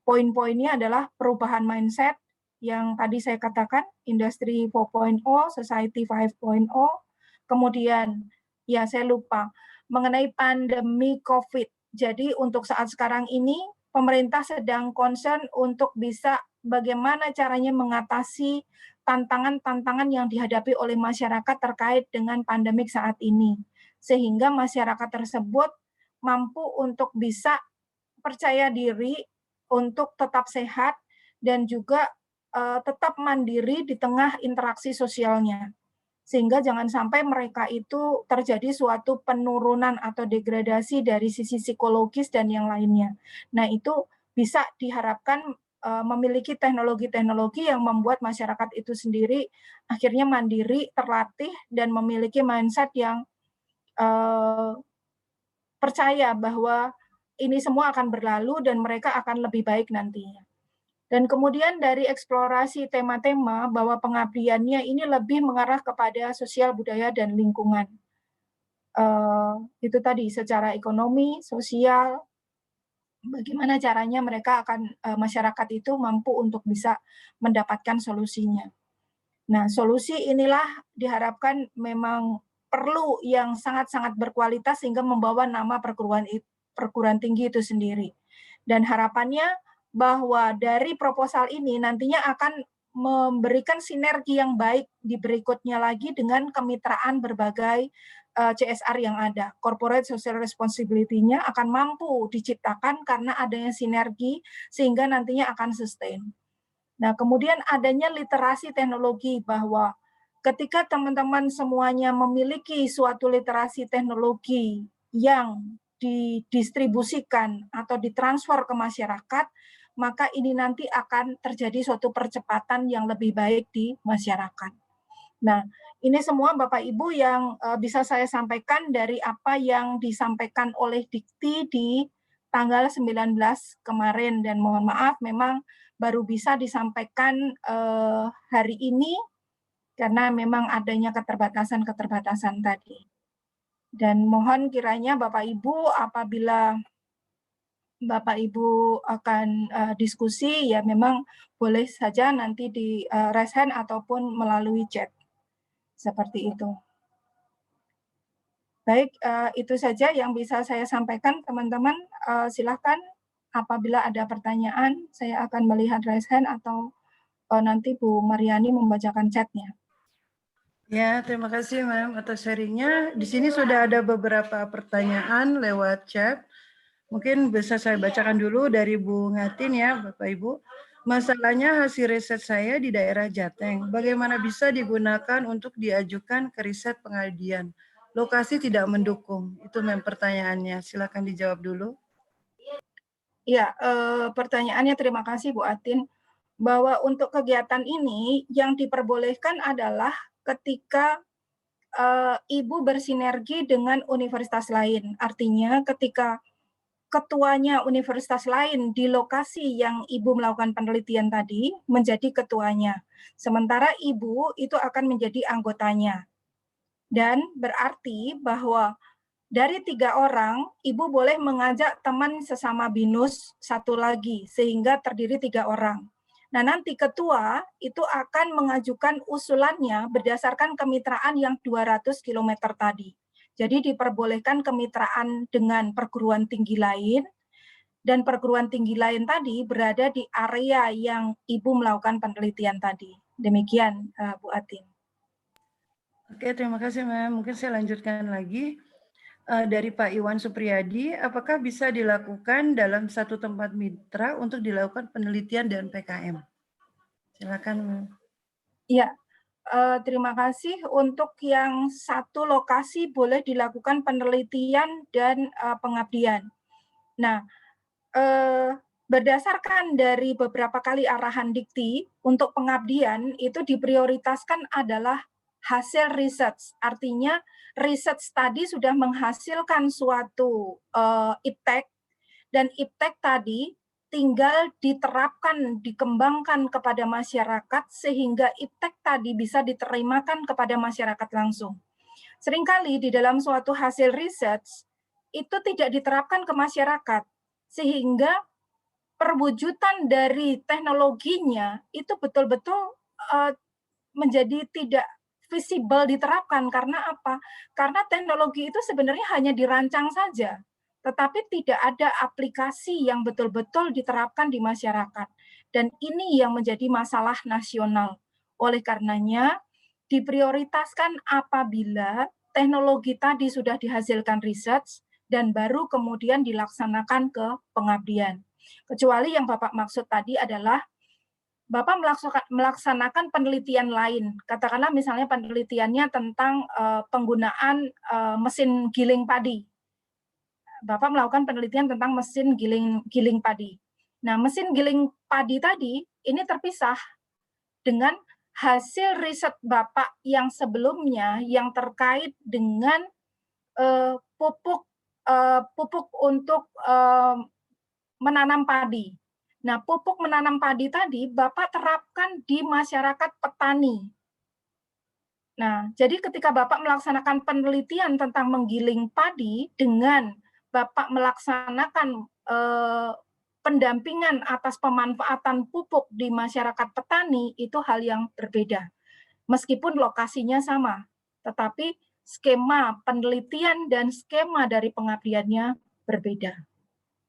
poin-poinnya adalah perubahan mindset yang tadi saya katakan, Industri 4.0, Society 5.0, kemudian, ya saya lupa, mengenai pandemi COVID. Jadi untuk saat sekarang ini, pemerintah sedang concern untuk bisa bagaimana caranya mengatasi tantangan-tantangan yang dihadapi oleh masyarakat terkait dengan pandemik saat ini. Sehingga masyarakat tersebut mampu untuk bisa percaya diri untuk tetap sehat dan juga tetap mandiri di tengah interaksi sosialnya. Sehingga jangan sampai mereka itu terjadi suatu penurunan atau degradasi dari sisi psikologis dan yang lainnya. Nah, itu bisa diharapkan memiliki teknologi-teknologi yang membuat masyarakat itu sendiri akhirnya mandiri, terlatih, dan memiliki mindset yang percaya bahwa ini semua akan berlalu dan mereka akan lebih baik nantinya. Dan kemudian dari eksplorasi tema-tema bahwa pengabdiannya ini lebih mengarah kepada sosial, budaya, dan lingkungan. Itu tadi secara ekonomi, sosial, bagaimana caranya mereka akan masyarakat itu mampu untuk bisa mendapatkan solusinya. Nah, solusi inilah diharapkan memang perlu yang sangat-sangat berkualitas sehingga membawa nama perguruan tinggi itu sendiri. Dan harapannya bahwa dari proposal ini nantinya akan memberikan sinergi yang baik di berikutnya lagi dengan kemitraan berbagai CSR yang ada. Corporate Social Responsibility-nya akan mampu diciptakan karena adanya sinergi sehingga nantinya akan sustain. Nah, kemudian adanya literasi teknologi bahwa ketika teman-teman semuanya memiliki suatu literasi teknologi yang didistribusikan atau ditransfer ke masyarakat, maka ini nanti akan terjadi suatu percepatan yang lebih baik di masyarakat. Nah, ini semua Bapak Ibu yang bisa saya sampaikan dari apa yang disampaikan oleh Dikti di tanggal 19 kemarin, dan mohon maaf memang baru bisa disampaikan hari ini karena memang adanya keterbatasan-keterbatasan tadi. Dan mohon kiranya Bapak Ibu apabila Bapak Ibu akan diskusi, ya memang boleh saja nanti di raise hand ataupun melalui chat. Seperti itu. Baik, itu saja yang bisa saya sampaikan, teman-teman. Silakan apabila ada pertanyaan, saya akan melihat raise hand atau nanti Bu Mariani membacakan chat-nya. Ya, terima kasih Ma'am atas sharing-nya. Di sini sudah ada beberapa pertanyaan lewat chat. Mungkin bisa saya bacakan dulu dari Bu Ngatin ya, Bapak Ibu. Masalahnya hasil riset saya di daerah Jateng, bagaimana bisa digunakan untuk diajukan ke riset pengabdian? Lokasi tidak mendukung, itu memang pertanyaannya. Silakan dijawab dulu. Ya, pertanyaannya terima kasih Bu Atin. Bahwa untuk kegiatan ini yang diperbolehkan adalah ketika Ibu bersinergi dengan universitas lain. Artinya ketika ketuanya universitas lain di lokasi yang Ibu melakukan penelitian tadi menjadi ketuanya. Sementara Ibu itu akan menjadi anggotanya. Dan berarti bahwa dari 3 orang, Ibu boleh mengajak teman sesama BINUS satu lagi, sehingga terdiri 3 orang. Nah, nanti ketua itu akan mengajukan usulannya berdasarkan kemitraan yang 200 km tadi. Jadi diperbolehkan kemitraan dengan perguruan tinggi lain, dan perguruan tinggi lain tadi berada di area yang Ibu melakukan penelitian tadi. Demikian, Bu Atin. Oke, terima kasih, Ma'am. Mungkin saya lanjutkan lagi. Dari Pak Iwan Supriyadi, apakah bisa dilakukan dalam satu tempat mitra untuk dilakukan penelitian dan PKM? Silakan, Ma'am. Iya, terima kasih. Untuk yang satu lokasi boleh dilakukan penelitian dan pengabdian. Nah, berdasarkan dari beberapa kali arahan Dikti, untuk pengabdian itu diprioritaskan adalah hasil riset. Artinya riset tadi sudah menghasilkan suatu iptek, dan iptek tadi tinggal diterapkan, dikembangkan kepada masyarakat sehingga iptek tadi bisa diterimakan kepada masyarakat langsung. Seringkali di dalam suatu hasil riset itu tidak diterapkan ke masyarakat, sehingga perwujudan dari teknologinya itu betul-betul menjadi tidak visible diterapkan. Karena apa? Karena teknologi itu sebenarnya hanya dirancang saja, tetapi tidak ada aplikasi yang betul-betul diterapkan di masyarakat. Dan ini yang menjadi masalah nasional. Oleh karenanya, diprioritaskan apabila teknologi tadi sudah dihasilkan riset dan baru kemudian dilaksanakan ke pengabdian. Kecuali yang Bapak maksud tadi adalah Bapak melaksanakan penelitian lain, katakanlah misalnya penelitiannya tentang penggunaan mesin giling padi. Bapak melakukan penelitian tentang mesin giling padi. Nah, mesin giling padi tadi ini terpisah dengan hasil riset Bapak yang sebelumnya yang terkait dengan pupuk untuk menanam padi. Nah, pupuk menanam padi tadi Bapak terapkan di masyarakat petani. Nah, jadi ketika Bapak melaksanakan penelitian tentang menggiling padi dengan Bapak melaksanakan pendampingan atas pemanfaatan pupuk di masyarakat petani, itu hal yang berbeda. Meskipun lokasinya sama, tetapi skema penelitian dan skema dari pengabdiannya berbeda.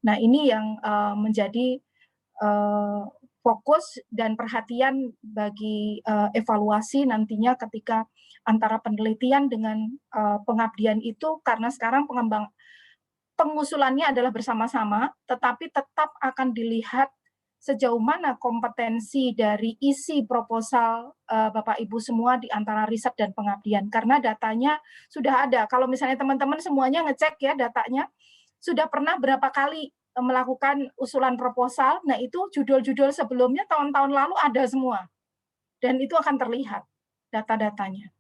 Nah, ini yang menjadi fokus dan perhatian bagi evaluasi nantinya ketika antara penelitian dengan pengabdian itu, karena sekarang pengusulannya adalah bersama-sama, tetapi tetap akan dilihat sejauh mana kompetensi dari isi proposal Bapak Ibu semua di antara riset dan pengabdian. Karena datanya sudah ada. Kalau misalnya teman-teman semuanya ngecek ya datanya, sudah pernah berapa kali melakukan usulan proposal, nah itu judul-judul sebelumnya tahun-tahun lalu ada semua. Dan itu akan terlihat data-datanya.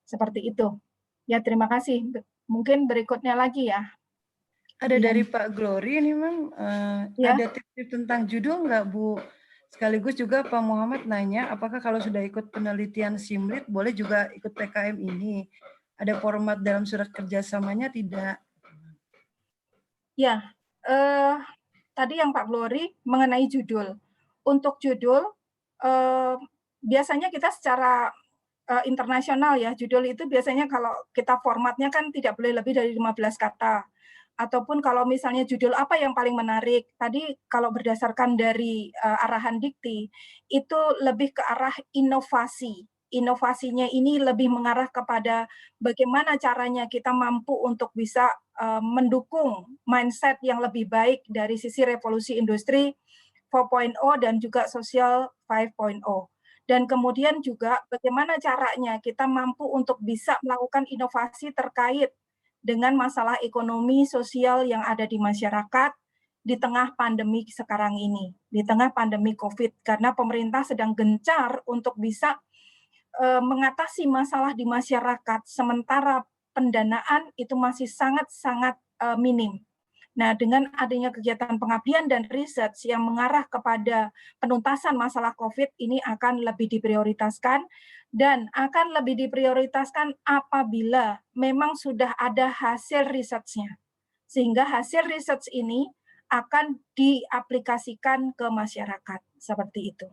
Seperti itu. Ya, terima kasih. Mungkin berikutnya lagi ya. Ada dari Pak Glory nih, Mam. Ya. Ada tips tentang judul nggak, Bu? Sekaligus juga Pak Muhammad nanya, apakah kalau sudah ikut penelitian SIMLIT, boleh juga ikut PKM ini? Ada format dalam surat kerjasamanya tidak? Ya, tadi yang Pak Glory mengenai judul. Untuk judul, biasanya kita secara internasional ya, judul itu biasanya kalau kita formatnya kan tidak boleh lebih dari 15 kata. Ataupun kalau misalnya judul apa yang paling menarik, tadi kalau berdasarkan dari arahan Dikti, itu lebih ke arah inovasi. Inovasinya ini lebih mengarah kepada bagaimana caranya kita mampu untuk bisa mendukung mindset yang lebih baik dari sisi revolusi industri 4.0 dan juga sosial 5.0. Dan kemudian juga bagaimana caranya kita mampu untuk bisa melakukan inovasi terkait dengan masalah ekonomi sosial yang ada di masyarakat di tengah pandemi sekarang ini, di tengah pandemi COVID, karena pemerintah sedang gencar untuk bisa mengatasi masalah di masyarakat, sementara pendanaan itu masih sangat-sangat minim. Nah, dengan adanya kegiatan pengabdian dan riset yang mengarah kepada penuntasan masalah COVID ini akan lebih diprioritaskan dan akan lebih diprioritaskan apabila memang sudah ada hasil risetnya. Sehingga hasil riset ini akan diaplikasikan ke masyarakat, seperti itu.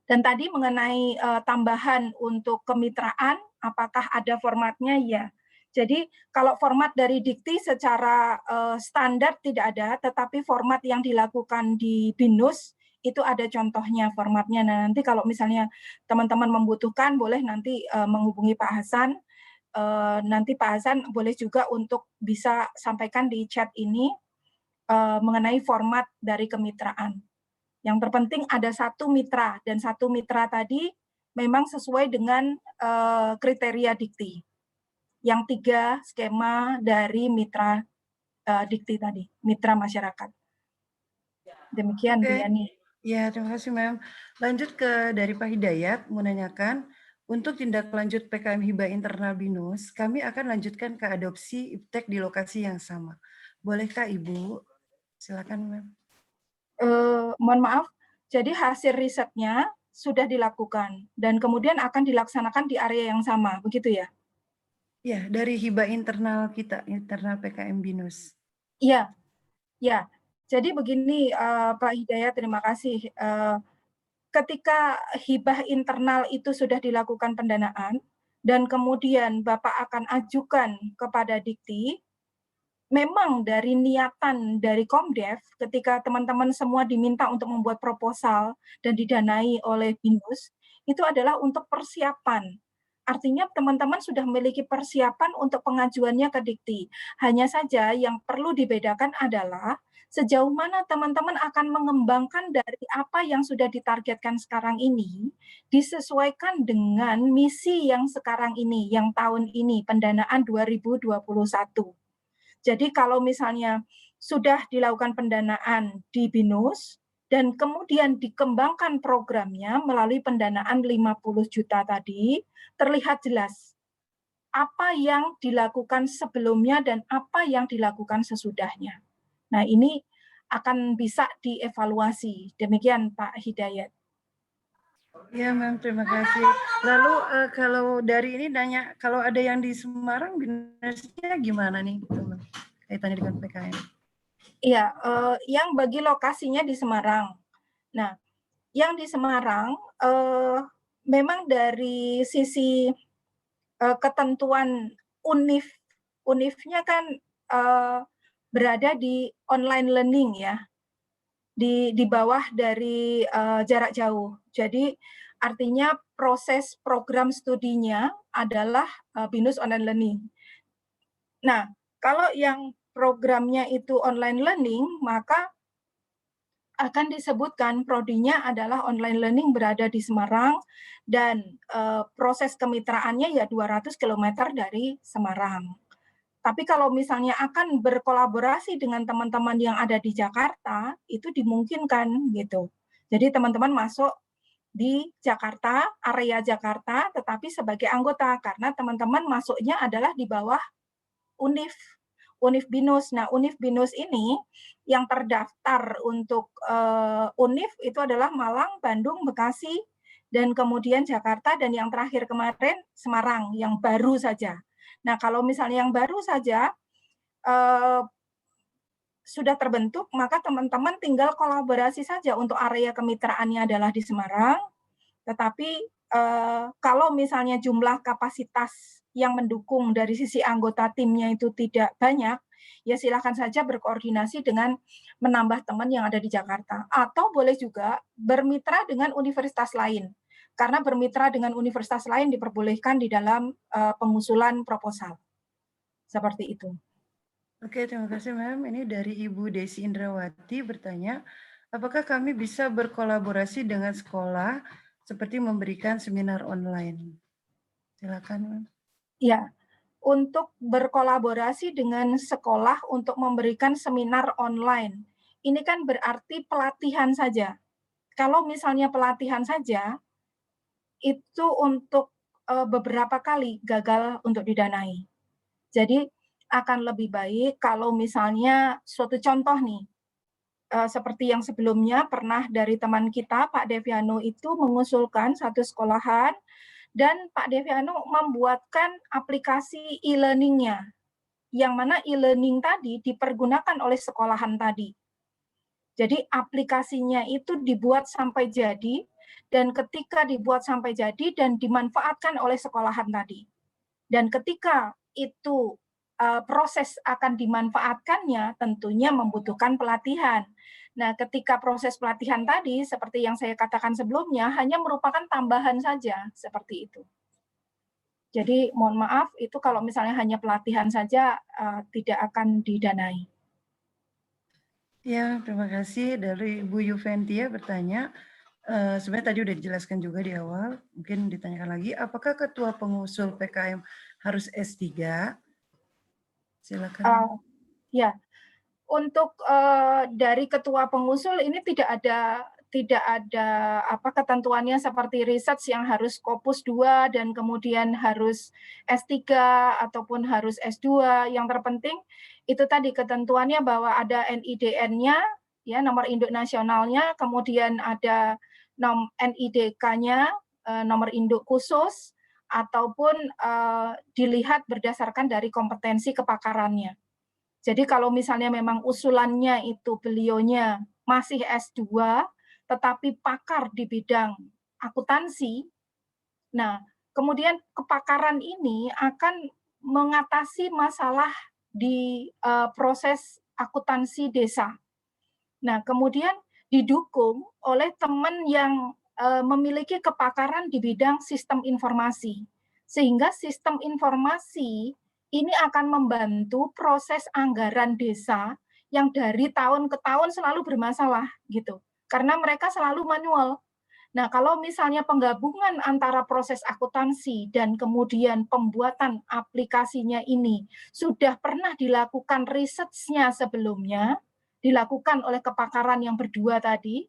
Dan tadi mengenai tambahan untuk kemitraan, apakah ada formatnya? Ya. Jadi kalau format dari Dikti secara standar tidak ada, tetapi format yang dilakukan di BINUS itu ada contohnya formatnya. Nah, nanti kalau misalnya teman-teman membutuhkan, boleh nanti menghubungi Pak Hasan. Nanti Pak Hasan boleh juga untuk bisa sampaikan di chat ini mengenai format dari kemitraan. Yang terpenting ada satu mitra, dan satu mitra tadi memang sesuai dengan kriteria Dikti. Yang 3 skema dari mitra Dikti tadi, mitra masyarakat. Demikian Bu Oke, Yani. ya terima kasih Mem. Lanjut ke dari Pak Hidayat, menanyakan, untuk tindak lanjut PKM Hibah Internal BINUS, kami akan lanjutkan ke adopsi iptek di lokasi yang sama. Bolehkah Ibu? Silakan Mem. Mohon maaf, jadi hasil risetnya sudah dilakukan dan kemudian akan dilaksanakan di area yang sama, begitu ya? Ya, dari hibah internal kita, internal PKM BINUS. Iya, ya. Jadi begini Pak Hidayat, terima kasih. Ketika hibah internal itu sudah dilakukan pendanaan dan kemudian Bapak akan ajukan kepada Dikti, memang dari niatan dari Komdev ketika teman-teman semua diminta untuk membuat proposal dan didanai oleh BINUS, itu adalah untuk persiapan. Artinya teman-teman sudah memiliki persiapan untuk pengajuannya ke Dikti. Hanya saja yang perlu dibedakan adalah sejauh mana teman-teman akan mengembangkan dari apa yang sudah ditargetkan sekarang ini, disesuaikan dengan misi yang sekarang ini, yang tahun ini, pendanaan 2021. Jadi kalau misalnya sudah dilakukan pendanaan di BINUS, dan kemudian dikembangkan programnya melalui pendanaan 50 juta tadi, terlihat jelas apa yang dilakukan sebelumnya dan apa yang dilakukan sesudahnya. Nah, ini akan bisa dievaluasi. Demikian Pak Hidayat. Ya, Mem, terima kasih. Lalu kalau dari ini nanya, kalau ada yang di Semarang, BINUSnya gimana nih? Gitu, kaitannya dengan PKM. Iya, yang bagi lokasinya di Semarang. Nah, yang di Semarang memang dari sisi ketentuan UNIF-nya kan berada di online learning ya, di bawah dari jarak jauh. Jadi artinya proses program studinya adalah BINUS online learning. Nah, kalau yang programnya itu online learning, maka akan disebutkan prodinya adalah online learning berada di Semarang dan proses kemitraannya ya 200 km dari Semarang. Tapi kalau misalnya akan berkolaborasi dengan teman-teman yang ada di Jakarta, itu dimungkinkan gitu. Jadi teman-teman masuk di Jakarta, area Jakarta, tetapi sebagai anggota karena teman-teman masuknya adalah di bawah UNIF, UNIF BINUS. Nah, UNIF BINUS ini yang terdaftar untuk UNIF itu adalah Malang, Bandung, Bekasi, dan kemudian Jakarta, dan yang terakhir kemarin Semarang, yang baru saja. Nah, kalau misalnya yang baru saja sudah terbentuk, maka teman-teman tinggal kolaborasi saja untuk area kemitraannya adalah di Semarang, tetapi kalau misalnya jumlah kapasitas yang mendukung dari sisi anggota timnya itu tidak banyak, ya silakan saja berkoordinasi dengan menambah teman yang ada di Jakarta. Atau boleh juga bermitra dengan universitas lain, karena bermitra dengan universitas lain diperbolehkan di dalam pengusulan proposal. Seperti itu. Oke, terima kasih Mem. Ini dari Ibu Desi Indrawati bertanya, apakah kami bisa berkolaborasi dengan sekolah seperti memberikan seminar online? Silakan Mem. Ya, untuk berkolaborasi dengan sekolah untuk memberikan seminar online. Ini kan berarti pelatihan saja. Kalau misalnya pelatihan saja, itu untuk beberapa kali gagal untuk didanai. Jadi akan lebih baik kalau misalnya suatu contoh nih, seperti yang sebelumnya pernah dari teman kita Pak Deviano itu mengusulkan satu sekolahan dan Pak Deviano membuatkan aplikasi e-learning-nya, yang mana e-learning tadi dipergunakan oleh sekolahan tadi. Jadi aplikasinya itu dibuat sampai jadi, dan ketika dibuat sampai jadi dan dimanfaatkan oleh sekolahan tadi. Dan ketika itu proses akan dimanfaatkannya, tentunya membutuhkan pelatihan. Nah, ketika proses pelatihan tadi, seperti yang saya katakan sebelumnya, hanya merupakan tambahan saja, seperti itu. Jadi mohon maaf, itu kalau misalnya hanya pelatihan saja, tidak akan didanai. Ya, terima kasih. Dari Ibu Yuventia bertanya, sebenarnya tadi udah dijelaskan juga di awal, mungkin ditanyakan lagi, apakah ketua pengusul PKM harus S3? Silakan. Ya, untuk dari ketua pengusul ini tidak ada ketentuannya seperti research yang harus Scopus 2 dan kemudian harus S3 ataupun harus S2. Yang terpenting itu tadi ketentuannya bahwa ada NIDN-nya, ya, nomor induk nasionalnya, kemudian ada NIDK-nya, nomor induk khusus, ataupun dilihat berdasarkan dari kompetensi kepakarannya. Jadi kalau misalnya memang usulannya itu beliaunya masih S2, tetapi pakar di bidang akuntansi, nah kemudian kepakaran ini akan mengatasi masalah di proses akuntansi desa. Nah kemudian didukung oleh teman yang memiliki kepakaran di bidang sistem informasi. Sehingga sistem informasi ini akan membantu proses anggaran desa yang dari tahun ke tahun selalu bermasalah gitu. Karena mereka selalu manual. Nah, kalau misalnya penggabungan antara proses akuntansi dan kemudian pembuatan aplikasinya ini sudah pernah dilakukan risetnya sebelumnya, dilakukan oleh kepakaran yang berdua tadi,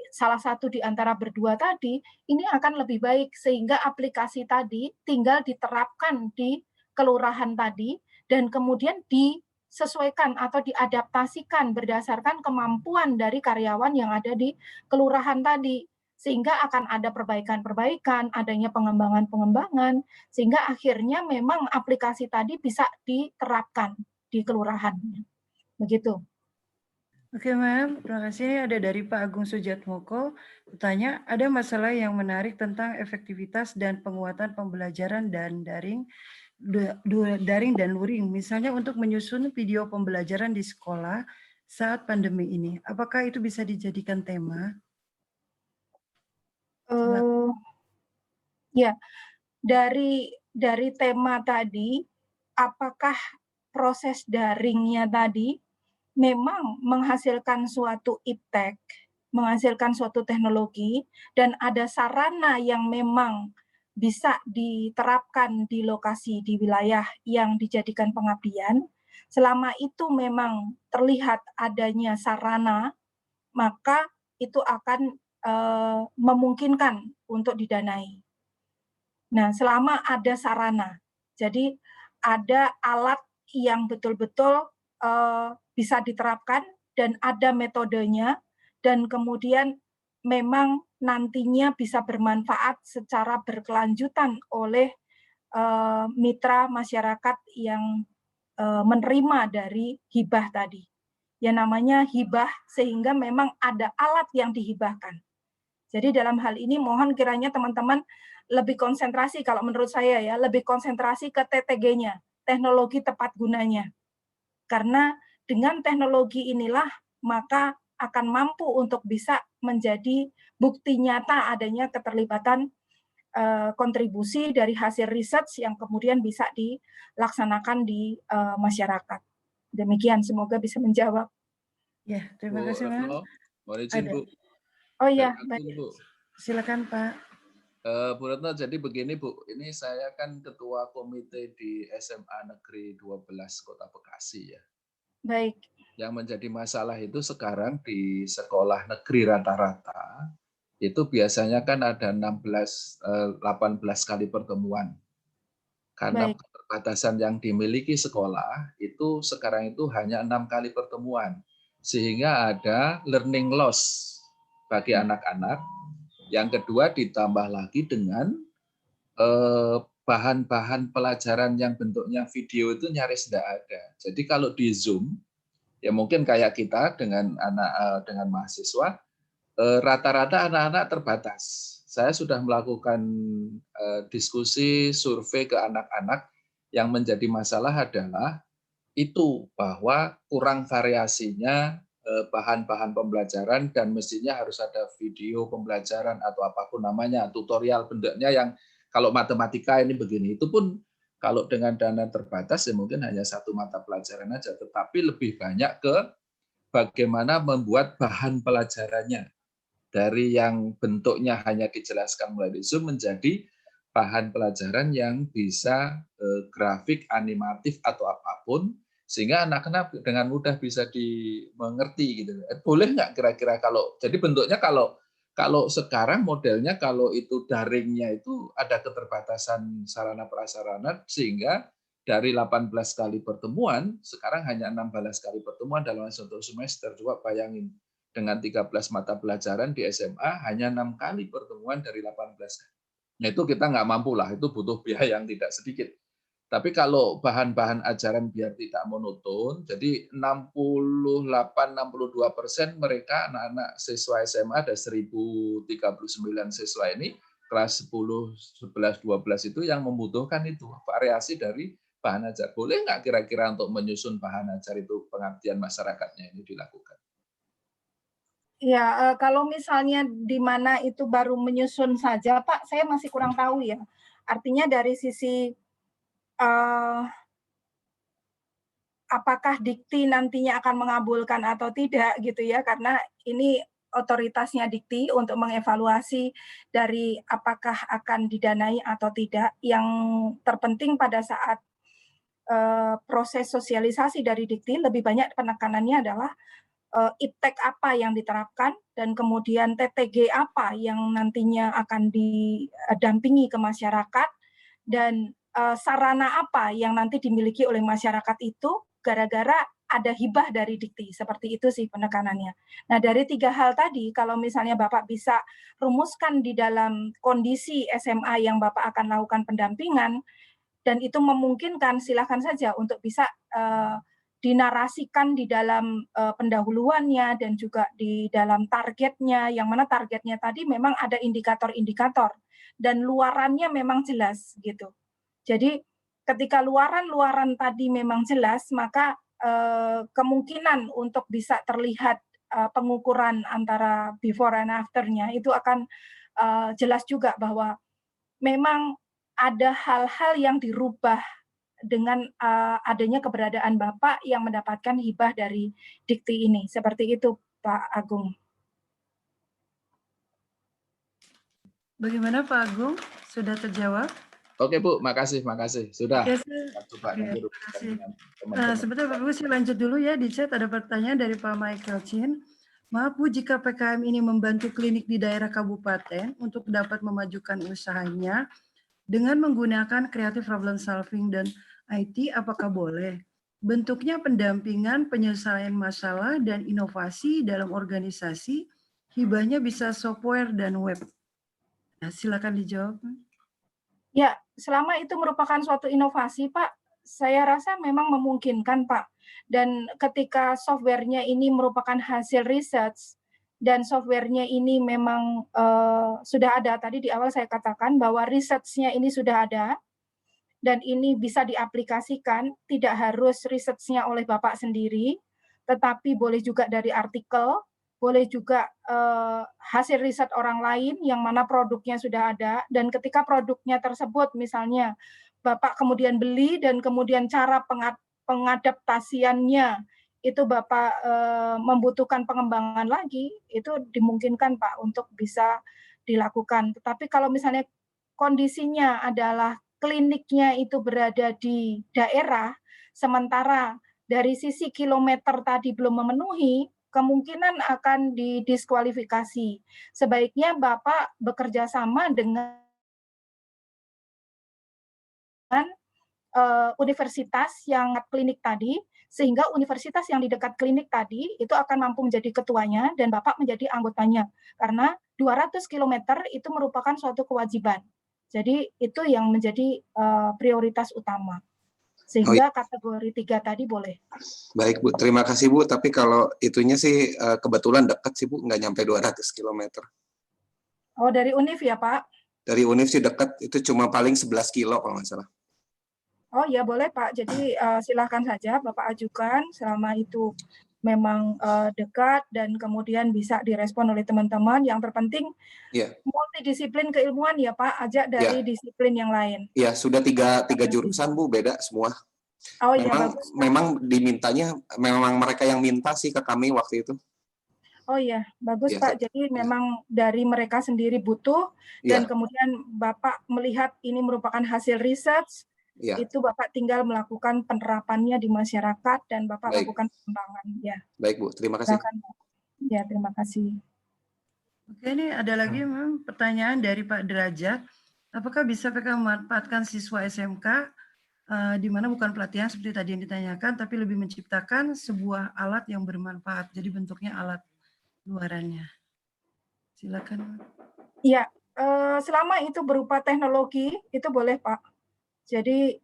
salah satu di antara berdua tadi, ini akan lebih baik sehingga aplikasi tadi tinggal diterapkan di kelurahan tadi dan kemudian disesuaikan atau diadaptasikan berdasarkan kemampuan dari karyawan yang ada di kelurahan tadi. Sehingga akan ada perbaikan-perbaikan, adanya pengembangan-pengembangan, sehingga akhirnya memang aplikasi tadi bisa diterapkan di kelurahan. Begitu. Oke, Ma'am, terima kasih. Ada dari Pak Agung Sujatmoko, bertanya, ada masalah yang menarik tentang efektivitas dan penguatan pembelajaran dan daring dan luring, misalnya untuk menyusun video pembelajaran di sekolah saat pandemi ini. Apakah itu bisa dijadikan tema? Ya, dari tema tadi, apakah proses daringnya tadi memang menghasilkan suatu iptek, menghasilkan suatu teknologi, dan ada sarana yang memang bisa diterapkan di lokasi, di wilayah yang dijadikan pengabdian, selama itu memang terlihat adanya sarana, maka itu akan memungkinkan untuk didanai. Nah, selama ada sarana, jadi ada alat yang betul-betul bisa diterapkan dan ada metodenya, dan kemudian memang nantinya bisa bermanfaat secara berkelanjutan oleh mitra masyarakat yang menerima dari hibah tadi. Ya namanya hibah sehingga memang ada alat yang dihibahkan. Jadi dalam hal ini mohon kiranya teman-teman lebih konsentrasi kalau menurut saya ya, lebih konsentrasi ke TTG-nya, teknologi tepat gunanya. Karena dengan teknologi inilah maka akan mampu untuk bisa menjadi bukti nyata adanya keterlibatan kontribusi dari hasil riset yang kemudian bisa dilaksanakan di masyarakat. Demikian, semoga bisa menjawab. Ya, terima Bu kasih, Ma'am. mohon izin, Bu. Oh iya, baik. Bu. Silakan, Pak. Bu Retno, jadi begini Bu, ini saya kan ketua komite di SMA Negeri 12 Kota Bekasi ya. Baik. Yang menjadi masalah itu sekarang di sekolah negeri rata-rata, itu biasanya kan ada 18 kali pertemuan. Karena Baik. keterbatasan yang dimiliki sekolah itu sekarang itu hanya 6 kali pertemuan. Sehingga ada learning loss bagi anak-anak. Yang kedua ditambah lagi dengan bahan-bahan pelajaran yang bentuknya video itu nyaris tidak ada. Jadi kalau di Zoom, ya mungkin kayak kita dengan dengan mahasiswa, rata-rata anak-anak terbatas. Saya sudah melakukan diskusi, survei ke anak-anak, yang menjadi masalah adalah itu bahwa kurang variasinya bahan-bahan pembelajaran dan mestinya harus ada video pembelajaran atau apapun namanya, tutorial bentuknya yang kalau matematika ini begini. Itu pun kalau dengan dana terbatas ya mungkin hanya satu mata pelajaran aja, tetapi lebih banyak ke bagaimana membuat bahan pelajarannya dari yang bentuknya hanya dijelaskan melalui Zoom menjadi bahan pelajaran yang bisa grafik, animatif atau apapun sehingga anak-anak dengan mudah bisa dimengerti gitu. Boleh nggak kira-kira kalau jadi bentuknya kalau sekarang modelnya kalau itu daringnya itu ada keterbatasan sarana prasarana sehingga dari 18 kali pertemuan sekarang hanya 16 kali pertemuan dalam satu semester. Coba bayangin dengan 13 mata pelajaran di SMA hanya 6 kali pertemuan dari 18 kali. Nah itu kita nggak mampu lah, itu butuh biaya yang tidak sedikit. Tapi kalau bahan-bahan ajaran biar tidak monoton, jadi 68-62% mereka anak-anak siswa SMA ada 1039 siswa ini kelas 10, 11, 12 itu yang membutuhkan itu variasi dari bahan ajar. Boleh nggak kira-kira untuk menyusun bahan ajar itu pengabdian masyarakatnya ini dilakukan? Ya, kalau misalnya di mana itu baru menyusun saja, Pak, saya masih kurang tahu ya. Artinya dari sisi, eee, apakah dikti nantinya akan mengabulkan atau tidak gitu ya, karena ini otoritasnya dikti untuk mengevaluasi dari apakah akan didanai atau tidak. Yang terpenting pada saat, proses sosialisasi dari dikti lebih banyak penekanannya adalah iptek apa yang diterapkan dan kemudian TTG apa yang nantinya akan didampingi ke masyarakat dan sarana apa yang nanti dimiliki oleh masyarakat itu gara-gara ada hibah dari dikti, seperti itu sih penekanannya. Nah dari 3 hal tadi kalau misalnya Bapak bisa rumuskan di dalam kondisi SMA yang Bapak akan lakukan pendampingan dan itu memungkinkan silakan saja untuk bisa dinarasikan di dalam pendahuluannya dan juga di dalam targetnya, yang mana targetnya tadi memang ada indikator-indikator dan luarannya memang jelas gitu. Jadi ketika luaran-luaran tadi memang jelas, maka kemungkinan untuk bisa terlihat pengukuran antara before and after-nya itu akan jelas juga bahwa memang ada hal-hal yang dirubah dengan adanya keberadaan Bapak yang mendapatkan hibah dari dikti ini. Seperti itu, Pak Agung. Bagaimana Pak Agung? Sudah terjawab? Oke Bu, makasih. Sudah. Oke, Kita coba oke, nanti terima rumuskan kasih. dengan teman-teman. Sebentar Bapak Ibu, saya lanjut dulu ya di chat ada pertanyaan dari Pak Michael Chin. Maaf Bu, jika PKM ini membantu klinik di daerah kabupaten untuk dapat memajukan usahanya dengan menggunakan creative problem solving dan IT, apakah boleh? Bentuknya pendampingan, penyelesaian masalah, dan inovasi dalam organisasi, hibahnya bisa software dan web. Nah, silakan dijawab. Ya, selama itu merupakan suatu inovasi, Pak, saya rasa memang memungkinkan, Pak. Dan ketika software-nya ini merupakan hasil research dan software-nya ini memang sudah ada, tadi di awal saya katakan bahwa research-nya ini sudah ada dan ini bisa diaplikasikan, tidak harus research-nya oleh Bapak sendiri, tetapi boleh juga dari artikel, boleh juga hasil riset orang lain yang mana produknya sudah ada, dan ketika produknya tersebut misalnya Bapak kemudian beli dan kemudian cara pengadaptasiannya itu Bapak membutuhkan pengembangan lagi, itu dimungkinkan Pak untuk bisa dilakukan. Tetapi kalau misalnya kondisinya adalah kliniknya itu berada di daerah, sementara dari sisi kilometer tadi belum memenuhi, kemungkinan akan didiskualifikasi. Sebaiknya Bapak bekerja sama dengan universitas yang klinik tadi, sehingga universitas yang di dekat klinik tadi itu akan mampu menjadi ketuanya dan Bapak menjadi anggotanya. Karena 200 kilometer itu merupakan suatu kewajiban. Jadi itu yang menjadi prioritas utama. Oh iya, Sehingga kategori 3 tadi boleh. baik Bu, terima kasih Bu. Tapi kalau itunya sih kebetulan dekat sih Bu, nggak nyampe 200 kilometer. Oh, dari UNIF ya Pak? Dari UNIF sih dekat, itu cuma paling 11 kilo kalau nggak salah. Oh ya boleh Pak, jadi silakan saja Bapak ajukan selama itu memang dekat dan kemudian bisa direspon oleh teman-teman. Yang terpenting Iya, multidisiplin keilmuan ya Pak, ajak dari iya, disiplin yang lain. iya sudah tiga jurusan Bu, beda semua. Oh iya Memang bagus Pak. memang dimintanya, memang mereka yang minta sih ke kami waktu itu. Oh iya bagus Iya, Pak, jadi iya, memang dari mereka sendiri butuh dan iya, kemudian Bapak melihat ini merupakan hasil research, iya. itu Bapak tinggal melakukan penerapannya di masyarakat dan Bapak Baik, lakukan pengembangan. Ya, baik Bu, terima kasih. silakan Pak. Ya, terima kasih. Oke, ini ada lagi memang pertanyaan dari Pak Derajat. Apakah bisa PK memanfaatkan siswa SMK di mana bukan pelatihan seperti tadi yang ditanyakan, tapi lebih menciptakan sebuah alat yang bermanfaat. Jadi bentuknya alat luarannya. Silakan. Iya, selama itu berupa teknologi itu boleh Pak. Jadi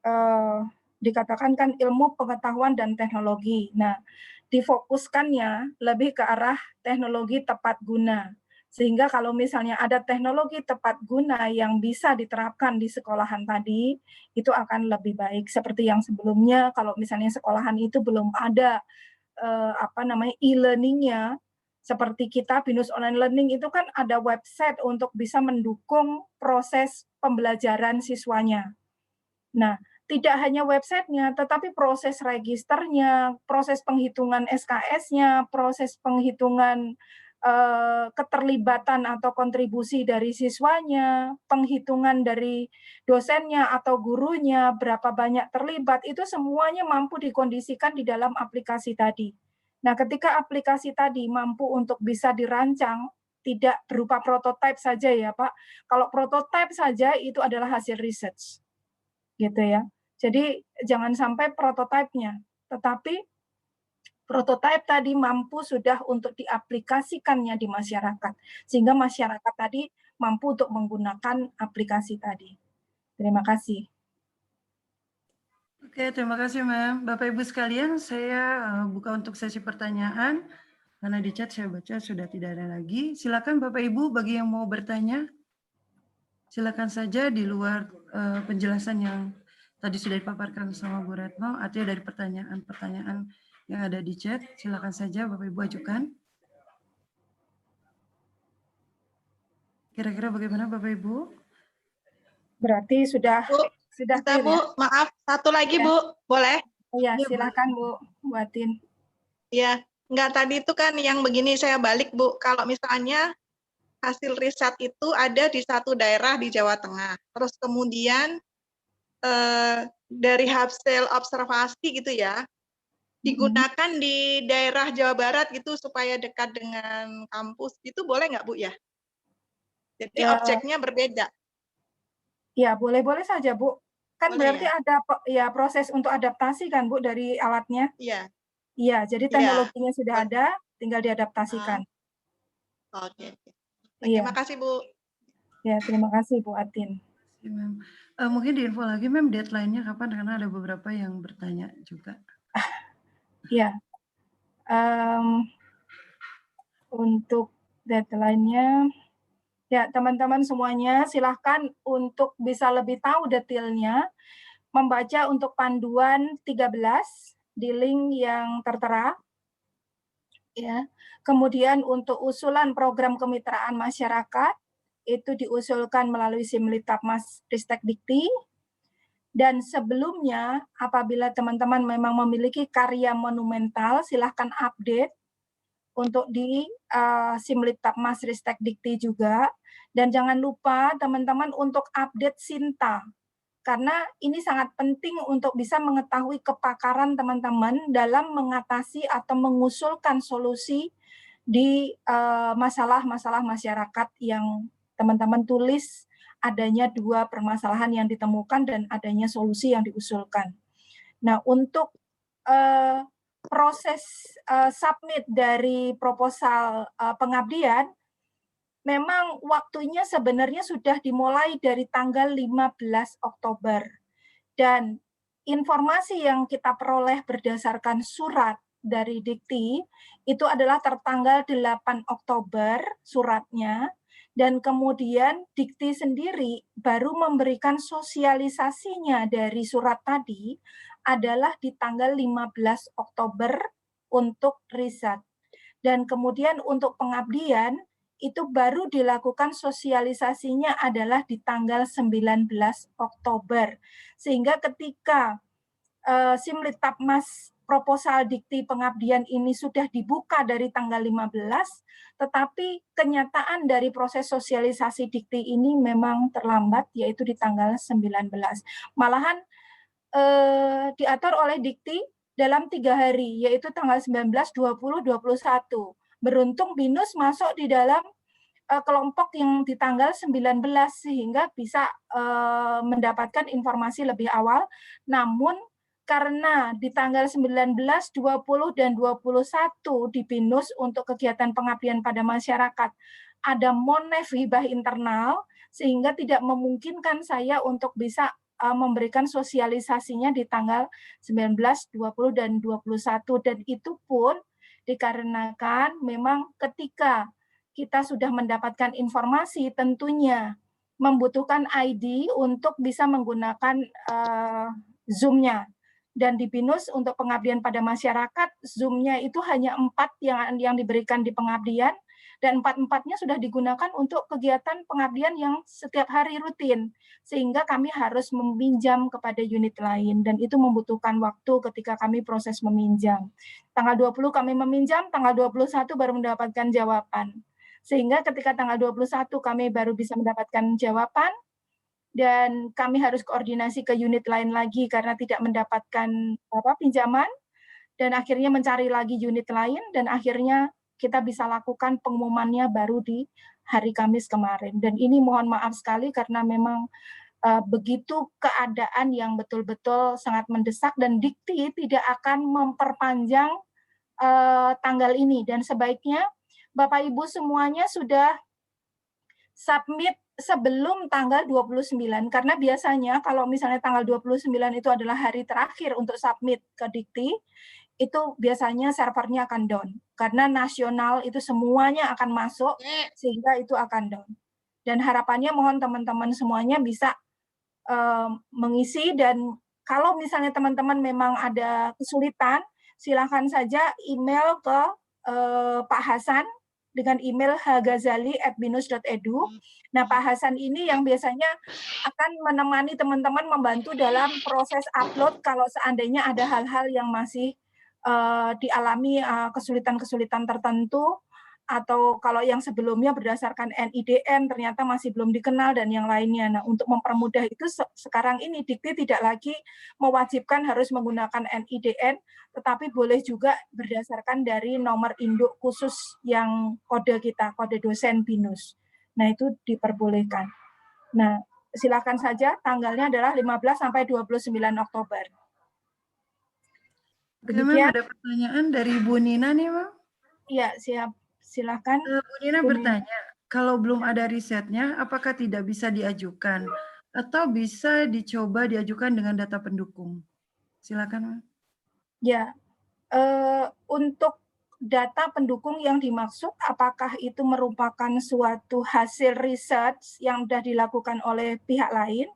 dikatakan kan ilmu pengetahuan dan teknologi. Nah, difokuskannya lebih ke arah teknologi tepat guna. Sehingga kalau misalnya ada teknologi tepat guna yang bisa diterapkan di sekolahan tadi, itu akan lebih baik. Seperti yang sebelumnya, kalau misalnya sekolahan itu belum ada e-learning-nya, seperti kita BINUS Online Learning itu kan ada website untuk bisa mendukung proses pembelajaran siswanya. Nah, tidak hanya websitenya, tetapi proses registernya, proses penghitungan SKS-nya, proses penghitungan keterlibatan atau kontribusi dari siswanya, penghitungan dari dosennya atau gurunya, berapa banyak terlibat, itu semuanya mampu dikondisikan di dalam aplikasi tadi. Nah, ketika aplikasi tadi mampu untuk bisa dirancang, tidak berupa prototipe saja ya Pak. Kalau prototipe saja itu adalah hasil research gitu ya. Jadi jangan sampai prototipenya, tetapi prototipe tadi mampu sudah untuk diaplikasikannya di masyarakat, sehingga masyarakat tadi mampu untuk menggunakan aplikasi tadi. Terima kasih. Oke, terima kasih, Ma'am. Bapak Ibu sekalian, saya buka untuk sesi pertanyaan. Karena di chat saya baca sudah tidak ada lagi. Silakan Bapak Ibu bagi yang mau bertanya. Silakan saja di luar penjelasan yang tadi sudah dipaparkan sama Bu Retno, artinya dari pertanyaan-pertanyaan yang ada di chat, silakan saja Bapak Ibu ajukan. Kira-kira bagaimana Bapak Ibu? Berarti sudah bisa clear Bu, ya? maaf satu lagi Ya. Bu, boleh? Iya, Ya, silakan Bu buatin. Ya, enggak tadi itu kan yang begini saya balik Bu, kalau misalnya hasil riset itu ada di satu daerah di Jawa Tengah, terus kemudian dari hasil observasi gitu ya, digunakan di daerah Jawa Barat gitu supaya dekat dengan kampus, itu boleh nggak Bu ya? Jadi Ya, objeknya berbeda. ya boleh-boleh saja Bu. Kan Boleh berarti ya? ada ya proses untuk adaptasi kan Bu dari alatnya? Iya. Iya, jadi Iya. teknologinya sudah ada, tinggal diadaptasikan. Oke. Iya. Terima kasih Bu. Ya, terima kasih Bu Atin. Mungkin diinfo lagi, Mem, deadline-nya kapan? Karena ada beberapa yang bertanya juga. Ya, untuk deadline-nya, ya teman-teman semuanya silahkan untuk bisa lebih tahu detailnya, membaca untuk panduan 13 di link yang tertera. Ya. Kemudian untuk usulan program kemitraan masyarakat, itu diusulkan melalui Simlitapmas Ristek Dikti. Dan sebelumnya, apabila teman-teman memang memiliki karya monumental, silahkan update untuk di Simlitapmas Ristek Dikti juga. Dan jangan lupa teman-teman untuk update Sinta, karena ini sangat penting untuk bisa mengetahui kepakaran teman-teman dalam mengatasi atau mengusulkan solusi di masalah-masalah masyarakat yang teman-teman tulis adanya dua permasalahan yang ditemukan dan adanya solusi yang diusulkan. Nah, untuk proses submit dari proposal pengabdian, memang waktunya sebenarnya sudah dimulai dari tanggal 15 Oktober. Dan informasi yang kita peroleh berdasarkan surat dari Dikti itu adalah tertanggal 8 Oktober suratnya, dan kemudian Dikti sendiri baru memberikan sosialisasinya dari surat tadi adalah di tanggal 15 Oktober untuk riset. Dan kemudian untuk pengabdian itu baru dilakukan sosialisasinya adalah di tanggal 19 Oktober. Sehingga ketika Simlitabmas proposal dikti pengabdian ini sudah dibuka dari tanggal 15, tetapi kenyataan dari proses sosialisasi dikti ini memang terlambat, yaitu di tanggal 19. Malahan diatur oleh dikti dalam 3 hari, yaitu tanggal 19, 20, 21. Beruntung BINUS masuk di dalam kelompok yang di tanggal 19 sehingga bisa mendapatkan informasi lebih awal. Namun karena di tanggal 19, 20, dan 21 di BINUS untuk kegiatan pengabdian pada masyarakat ada monef hibah internal, sehingga tidak memungkinkan saya untuk bisa memberikan sosialisasinya di tanggal 19, 20, dan 21. Dan itu pun dikarenakan memang ketika kita sudah mendapatkan informasi, tentunya membutuhkan ID untuk bisa menggunakan Zoom-nya. Dan di BINUS untuk pengabdian pada masyarakat, Zoom-nya itu hanya 4 yang diberikan di pengabdian, dan 4-4-nya sudah digunakan untuk kegiatan pengabdian yang setiap hari rutin, sehingga kami harus meminjam kepada unit lain, dan itu membutuhkan waktu ketika kami proses meminjam. Tanggal 20 kami meminjam, tanggal 21 baru mendapatkan jawaban. Sehingga ketika tanggal 21 kami baru bisa mendapatkan jawaban, dan kami harus koordinasi ke unit lain lagi karena tidak mendapatkan pinjaman, dan akhirnya mencari lagi unit lain, dan akhirnya kita bisa lakukan pengumumannya baru di hari Kamis kemarin. Dan ini mohon maaf sekali karena memang begitu keadaan yang betul-betul sangat mendesak, dan dikti tidak akan memperpanjang tanggal ini, dan sebaiknya Bapak Ibu semuanya sudah submit sebelum tanggal 29, karena biasanya kalau misalnya tanggal 29 itu adalah hari terakhir untuk submit ke dikti, itu biasanya servernya akan down, karena nasional itu semuanya akan masuk, sehingga itu akan down. Dan harapannya mohon teman-teman semuanya bisa mengisi, dan kalau misalnya teman-teman memang ada kesulitan, silakan saja email ke Pak Hasan dengan email hghazali@binus.edu. Nah, Pak Hasan ini yang biasanya akan menemani teman-teman membantu dalam proses upload kalau seandainya ada hal-hal yang masih dialami kesulitan-kesulitan tertentu, atau kalau yang sebelumnya berdasarkan NIDN ternyata masih belum dikenal dan yang lainnya. Nah, untuk mempermudah itu sekarang ini dikti tidak lagi mewajibkan harus menggunakan NIDN, tetapi boleh juga berdasarkan dari nomor induk khusus yang kode kita, kode dosen BINUS. Nah, itu diperbolehkan. Nah, silakan saja, tanggalnya adalah 15 sampai 29 Oktober. Bagaimana ada pertanyaan dari Bu Nina nih, Mam? Iya, siap. Silakan. Bu Nina bertanya, kalau belum ada risetnya, apakah tidak bisa diajukan atau bisa dicoba diajukan dengan data pendukung? Silakan, Mam. Ya, untuk data pendukung yang dimaksud, apakah itu merupakan suatu hasil riset yang sudah dilakukan oleh pihak lain?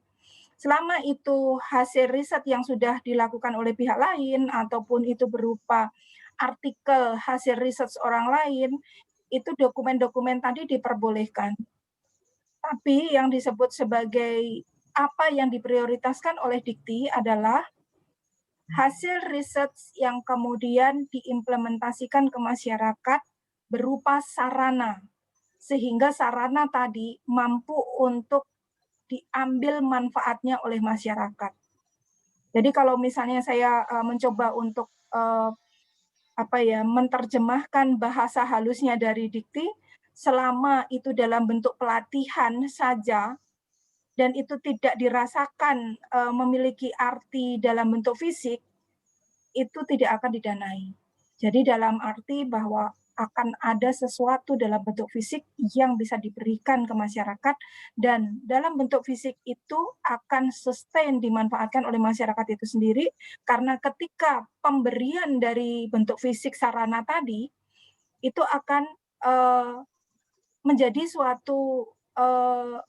Selama itu hasil riset yang sudah dilakukan oleh pihak lain, ataupun itu berupa artikel hasil riset orang lain, itu dokumen-dokumen tadi diperbolehkan. Tapi yang disebut sebagai apa yang diprioritaskan oleh dikti adalah hasil riset yang kemudian diimplementasikan ke masyarakat berupa sarana, sehingga sarana tadi mampu untuk diambil manfaatnya oleh masyarakat. Jadi kalau misalnya saya mencoba untuk menerjemahkan bahasa halusnya dari dikti, selama itu dalam bentuk pelatihan saja, dan itu tidak dirasakan memiliki arti dalam bentuk fisik, itu tidak akan didanai. Jadi dalam arti bahwa akan ada sesuatu dalam bentuk fisik yang bisa diberikan ke masyarakat, dan dalam bentuk fisik itu akan sustain dimanfaatkan oleh masyarakat itu sendiri, karena ketika pemberian dari bentuk fisik sarana tadi itu akan menjadi suatu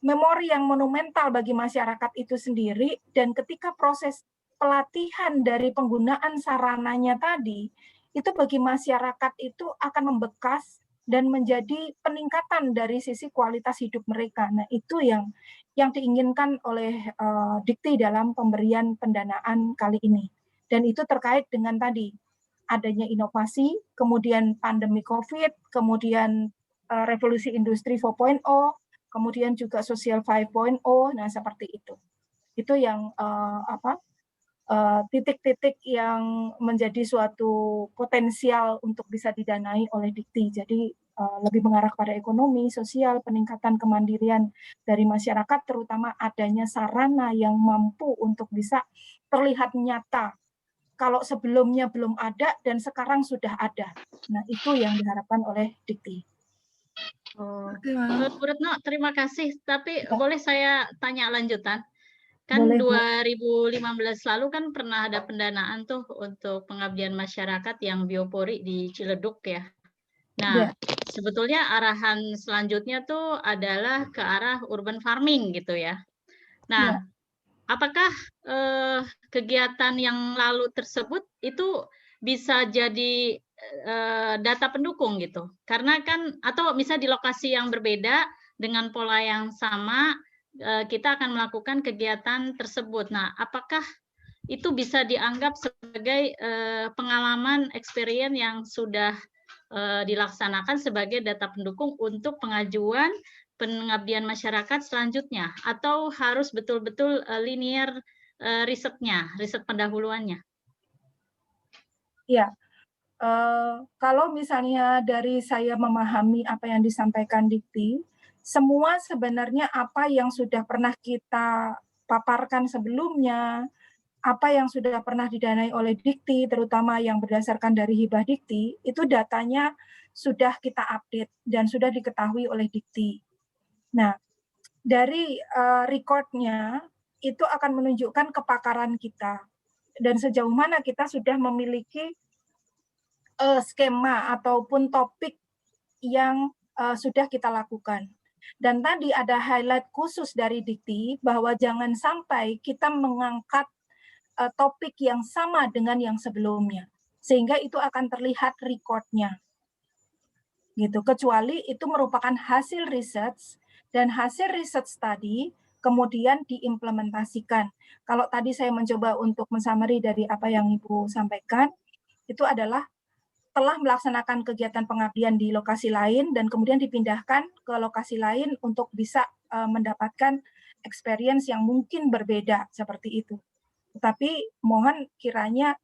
memori yang monumental bagi masyarakat itu sendiri, dan ketika proses pelatihan dari penggunaan sarananya tadi, itu bagi masyarakat itu akan membekas dan menjadi peningkatan dari sisi kualitas hidup mereka. Nah, itu yang diinginkan oleh Dikti dalam pemberian pendanaan kali ini. Dan itu terkait dengan tadi, adanya inovasi, kemudian pandemi COVID, kemudian revolusi industri 4.0, kemudian juga sosial 5.0, nah seperti itu. Itu yang titik-titik yang menjadi suatu potensial untuk bisa didanai oleh Dikti. Jadi lebih mengarah pada ekonomi, sosial, peningkatan kemandirian dari masyarakat, terutama adanya sarana yang mampu untuk bisa terlihat nyata. Kalau sebelumnya belum ada dan sekarang sudah ada. Nah, itu yang diharapkan oleh Dikti. Bu Retno, terima kasih. Tapi boleh saya tanya lanjutan? Kan Boleh, 2015 lalu kan pernah ada pendanaan tuh untuk pengabdian masyarakat yang biopori di Ciledug ya. Nah, sebetulnya arahan selanjutnya tuh adalah ke arah urban farming gitu ya. Nah, apakah kegiatan yang lalu tersebut itu bisa jadi data pendukung gitu? Karena kan, atau bisa di lokasi yang berbeda dengan pola yang sama, kita akan melakukan kegiatan tersebut. Nah, apakah itu bisa dianggap sebagai pengalaman experience yang sudah dilaksanakan sebagai data pendukung untuk pengajuan pengabdian masyarakat selanjutnya, atau harus betul-betul linear risetnya, riset pendahuluannya? Ya, kalau misalnya dari saya memahami apa yang disampaikan Dikti, semua sebenarnya apa yang sudah pernah kita paparkan sebelumnya, apa yang sudah pernah didanai oleh Dikti, terutama yang berdasarkan dari hibah Dikti, itu datanya sudah kita update dan sudah diketahui oleh Dikti. Nah, dari record-nya itu akan menunjukkan kepakaran kita dan sejauh mana kita sudah memiliki skema ataupun topik yang sudah kita lakukan. Dan tadi ada highlight khusus dari Dikti bahwa jangan sampai kita mengangkat topik yang sama dengan yang sebelumnya, sehingga itu akan terlihat record-nya. Gitu. Kecuali itu merupakan hasil research, dan hasil research tadi kemudian diimplementasikan. Kalau tadi saya mencoba untuk mensummary dari apa yang Ibu sampaikan, itu adalah telah melaksanakan kegiatan pengabdian di lokasi lain dan kemudian dipindahkan ke lokasi lain untuk bisa mendapatkan experience yang mungkin berbeda seperti itu. Tetapi mohon kiranya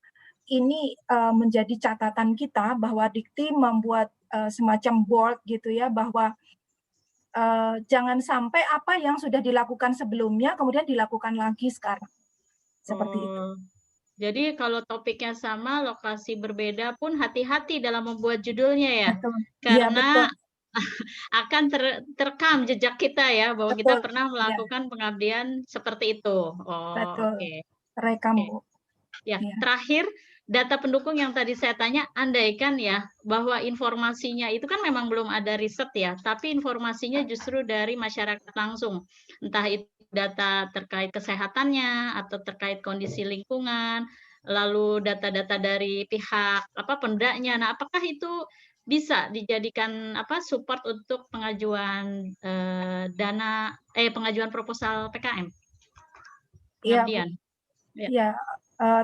ini menjadi catatan kita bahwa Dikti membuat semacam board gitu ya, bahwa jangan sampai apa yang sudah dilakukan sebelumnya kemudian dilakukan lagi sekarang. Seperti itu. Jadi kalau topiknya sama, lokasi berbeda pun hati-hati dalam membuat judulnya ya. Betul. Karena Ya, akan terekam jejak kita ya, bahwa kita pernah melakukan pengabdian seperti itu. Betul. Oke. Rekam, Bu. Ya, terakhir data pendukung yang tadi saya tanya, andaikan ya bahwa informasinya itu kan memang belum ada riset ya, tapi informasinya justru dari masyarakat langsung. Entah itu data terkait kesehatannya atau terkait kondisi lingkungan, lalu data-data dari pihak pendanya. Nah, apakah itu bisa dijadikan support untuk pengajuan pengajuan proposal PKM? Pengabdian. Ya,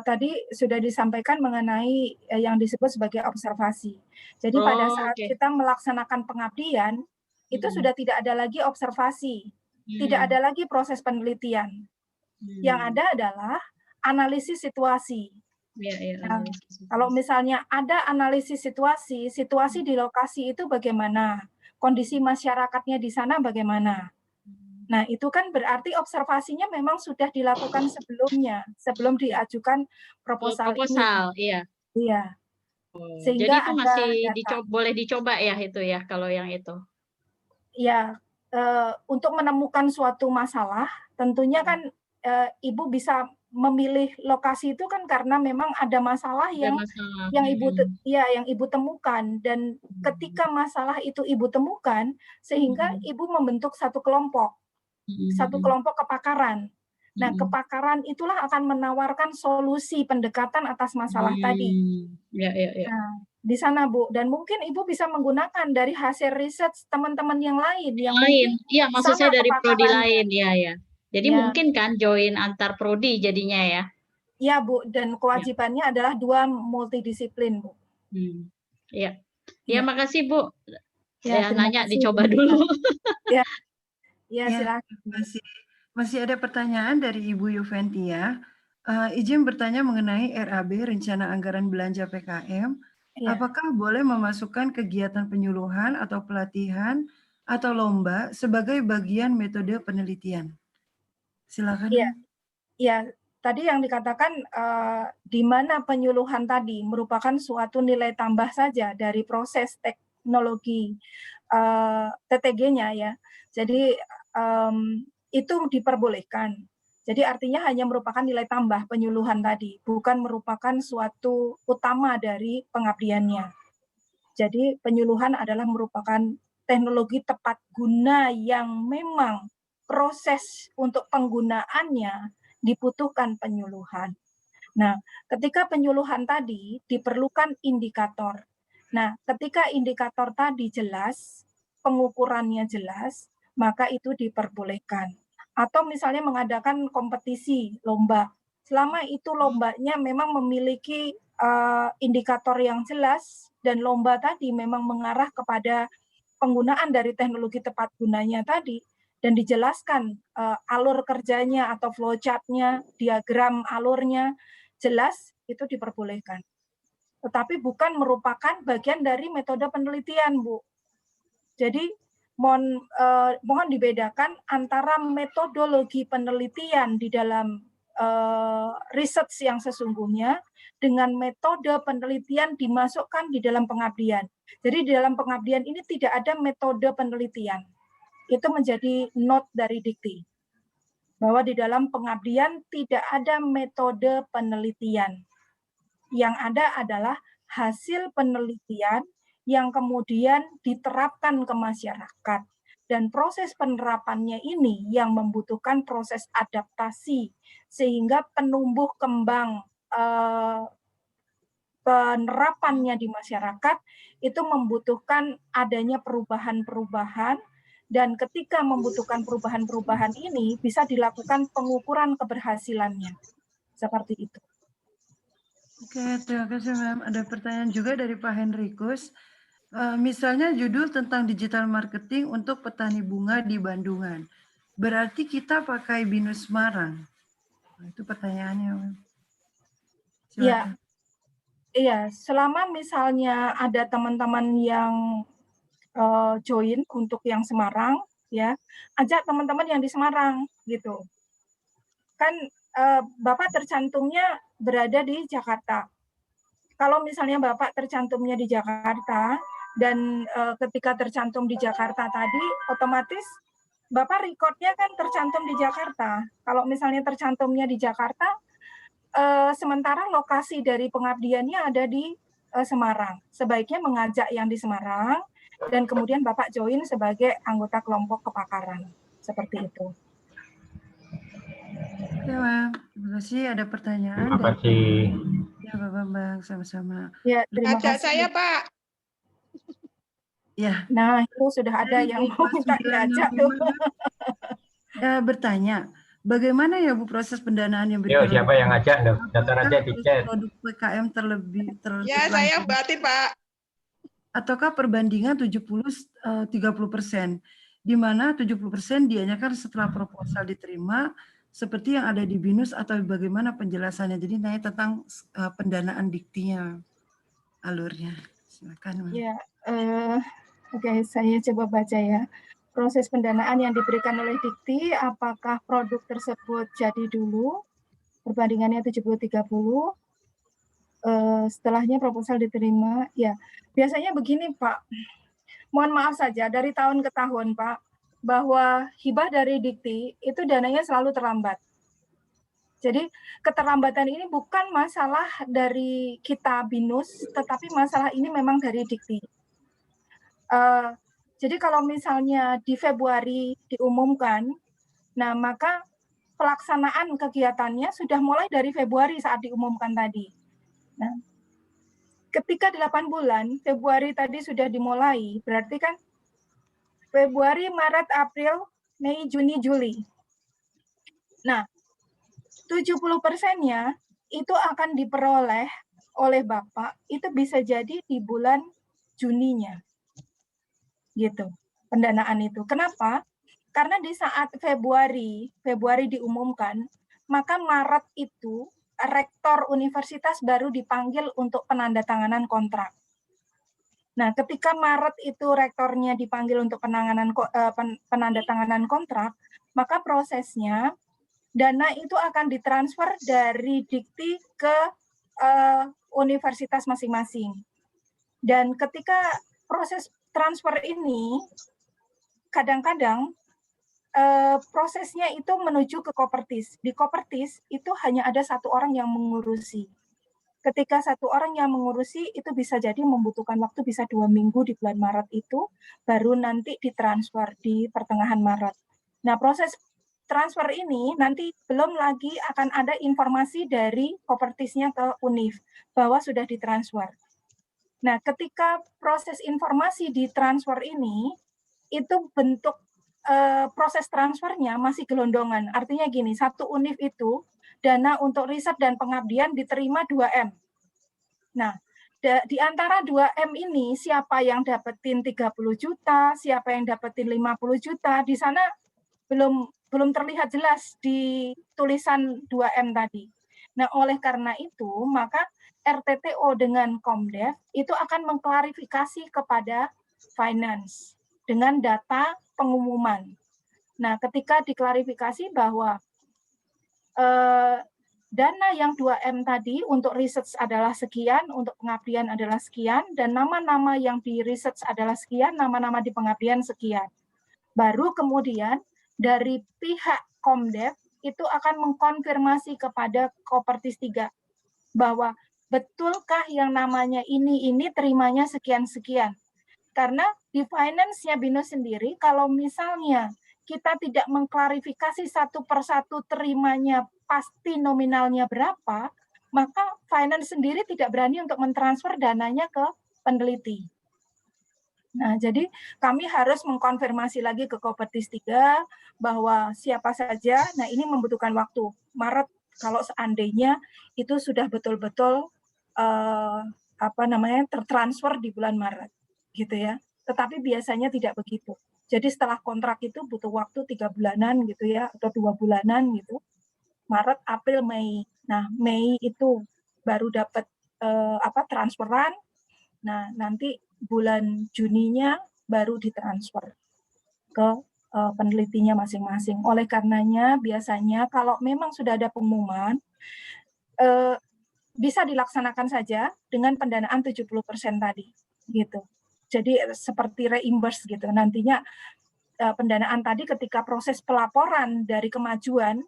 tadi sudah disampaikan mengenai yang disebut sebagai observasi. Jadi pada saat kita melaksanakan pengabdian, itu sudah tidak ada lagi observasi, tidak ada lagi proses penelitian. Yang ada adalah analisis situasi. Nah, kalau misalnya ada analisis situasi di lokasi itu bagaimana, kondisi masyarakatnya di sana bagaimana. Nah, itu kan berarti observasinya memang sudah dilakukan sebelumnya, sebelum diajukan proposal ini. Proposal, iya. Iya. Jadi Sehingga itu ada masih data. boleh dicoba ya itu ya, kalau yang itu? Ya, untuk menemukan suatu masalah, tentunya kan Ibu bisa memilih lokasi itu kan karena memang ada masalah Ada yang masalah. yang Ibu temukan, dan ketika masalah itu Ibu temukan, sehingga Ibu membentuk satu kelompok kepakaran. Nah, kepakaran itulah akan menawarkan solusi pendekatan atas masalah tadi. Ya. Nah, di sana Bu, dan mungkin Ibu bisa menggunakan dari hasil riset teman-teman yang lain yang mungkin Iya, maksud sama saya dari prodi kepakarannya. lain, ya. Jadi Ya. mungkin kan join antar prodi jadinya ya? Iya Bu, dan kewajibannya adalah 2 multidisiplin Bu. Iya. Iya. Ya, makasih Bu. Ya, Ya, terima nanya kasih, dicoba Bu. dulu. Ya, Ya, silakan. masih ada pertanyaan dari Ibu Yuventia. Izin bertanya mengenai RAB, Rencana Anggaran Belanja PKM. Ya. Apakah boleh memasukkan kegiatan penyuluhan atau pelatihan atau lomba sebagai bagian metode penelitian? Silakan. Iya. Ya, tadi yang dikatakan di mana penyuluhan tadi merupakan suatu nilai tambah saja dari proses teknologi TTG-nya ya. Jadi itu diperbolehkan. Jadi artinya hanya merupakan nilai tambah penyuluhan tadi, bukan merupakan suatu utama dari pengabdiannya. Jadi penyuluhan adalah merupakan teknologi tepat guna yang memang proses untuk penggunaannya dibutuhkan penyuluhan. Nah, ketika penyuluhan tadi diperlukan indikator. Nah, ketika indikator tadi jelas, pengukurannya jelas, maka itu diperbolehkan. Atau misalnya mengadakan kompetisi, lomba. Selama itu lombanya memang memiliki indikator yang jelas dan lomba tadi memang mengarah kepada penggunaan dari teknologi tepat gunanya tadi, dan dijelaskan alur kerjanya atau flowchart-nya, diagram alurnya jelas, itu diperbolehkan. Tetapi bukan merupakan bagian dari metode penelitian, Bu. Jadi mohon dibedakan antara metodologi penelitian di dalam research yang sesungguhnya dengan metode penelitian dimasukkan di dalam pengabdian. Jadi di dalam pengabdian ini tidak ada metode penelitian. Itu menjadi note dari dikti. Bahwa di dalam pengabdian tidak ada metode penelitian. Yang ada adalah hasil penelitian yang kemudian diterapkan ke masyarakat. Dan proses penerapannya ini yang membutuhkan proses adaptasi, sehingga penumbuh kembang penerapannya di masyarakat itu membutuhkan adanya perubahan-perubahan, dan ketika membutuhkan perubahan-perubahan ini bisa dilakukan pengukuran keberhasilannya. Seperti itu. Oke, terima kasih, Ma'am. Ada pertanyaan juga dari Pak Henrikus. Misalnya judul tentang digital marketing untuk petani bunga di Bandungan. Berarti kita pakai BINUS Semarang. Nah, itu pertanyaannya, Ma'am. Silakan. Iya, selama misalnya ada teman-teman yang join untuk yang Semarang, ya, ajak teman-teman yang di Semarang, gitu. Kan Bapak tercantumnya berada di Jakarta. Kalau misalnya Bapak tercantumnya di Jakarta, dan ketika tercantum di Jakarta tadi, otomatis Bapak record-nya kan tercantum di Jakarta. Kalau misalnya tercantumnya di Jakarta, sementara lokasi dari pengabdiannya ada di Semarang. Sebaiknya mengajak yang di Semarang, dan kemudian Bapak join sebagai anggota kelompok kepakaran. Seperti itu. Oke, Ma'am. Terima kasih. Ada pertanyaan? Terima kasih. Ya, Pak Bambang, sama-sama. Ya, terima Ajak kasih. saya, Pak. Ya. Nah, itu sudah ada yang mau minta diajak tuh. Bertanya, bagaimana ya Bu proses pendanaan yang Yo, siapa yang ngajak? Daftar aja di chat. Produk PKM terlebih Ya, saya batin, Pak. Ataukah perbandingan 70-30%, di mana 70% dianyakan setelah proposal diterima, seperti yang ada di BINUS, atau bagaimana penjelasannya? Jadi nanya tentang pendanaan diktinya, alurnya. Silakan. Ya, oke, saya coba baca ya. proses pendanaan yang diberikan oleh Dikti, apakah produk tersebut jadi dulu, perbandingannya 70-30, setelahnya proposal diterima. Ya, biasanya begini Pak, mohon maaf saja dari tahun ke tahun Pak, bahwa hibah dari Dikti itu dananya selalu terlambat. Jadi keterlambatan ini bukan masalah dari kita BINUS, tetapi masalah ini memang dari Dikti. Jadi kalau misalnya di Februari diumumkan, nah maka pelaksanaan kegiatannya sudah mulai dari Februari saat diumumkan tadi. Nah, ketika 8 bulan, Februari tadi sudah dimulai, berarti kan Februari, Maret, April, Mei, Juni, Juli. Nah, 70%-nya itu akan diperoleh oleh Bapak, itu bisa jadi di bulan Juninya. Gitu, pendanaan itu. Kenapa? Karena di saat Februari diumumkan, maka Maret itu rektor universitas baru dipanggil untuk penandatanganan kontrak. Nah, ketika Maret itu rektornya dipanggil untuk penandatanganan kontrak, maka prosesnya dana itu akan ditransfer dari Dikti ke universitas masing-masing. Dan ketika proses transfer ini, kadang-kadang prosesnya itu menuju ke Kopertis. Di Kopertis itu hanya ada satu orang yang mengurusi. Ketika satu orang yang mengurusi, itu bisa jadi membutuhkan waktu bisa 2 minggu di bulan Maret itu, baru nanti ditransfer di pertengahan Maret. Nah, proses transfer ini nanti belum lagi akan ada informasi dari Kopertisnya ke UNIF bahwa sudah ditransfer. Nah, ketika proses informasi ditransfer ini, itu bentuk proses transfernya masih gelondongan. Artinya gini, satu UNIF itu dana untuk riset dan pengabdian diterima 2M. Nah, di antara 2M ini siapa yang dapetin 30 juta, siapa yang dapetin 50 juta, di sana belum terlihat jelas di tulisan 2M tadi. Nah, oleh karena itu, maka RTTO dengan Komdev itu akan mengklarifikasi kepada finance dengan data pengumuman. Nah, ketika diklarifikasi bahwa dana yang 2M tadi untuk research adalah sekian, untuk pengabdian adalah sekian, dan nama-nama yang di research adalah sekian, nama-nama di pengabdian sekian. Baru kemudian dari pihak Komdev itu akan mengkonfirmasi kepada Kopertis 3 bahwa betulkah yang namanya ini terimanya sekian-sekian. Karena di finance-nya BINUS sendiri, kalau misalnya kita tidak mengklarifikasi satu persatu terimanya pasti nominalnya berapa, maka finance sendiri tidak berani untuk mentransfer dananya ke peneliti. Nah, jadi kami harus mengkonfirmasi lagi ke Kopertis 3 bahwa siapa saja, nah ini membutuhkan waktu. Maret kalau seandainya itu sudah betul-betul tertransfer di bulan Maret, gitu ya. Tetapi biasanya tidak begitu. Jadi setelah kontrak itu butuh waktu 3 bulanan gitu ya, atau 2 bulanan gitu. Maret, April, Mei. Nah, Mei itu baru dapat transferan. Nah, nanti bulan Juninya baru ditransfer ke penelitinya masing-masing. Oleh karenanya biasanya kalau memang sudah ada pengumuman, bisa dilaksanakan saja dengan pendanaan 70% tadi, gitu. Jadi seperti reimburse gitu. Nantinya pendanaan tadi ketika proses pelaporan dari kemajuan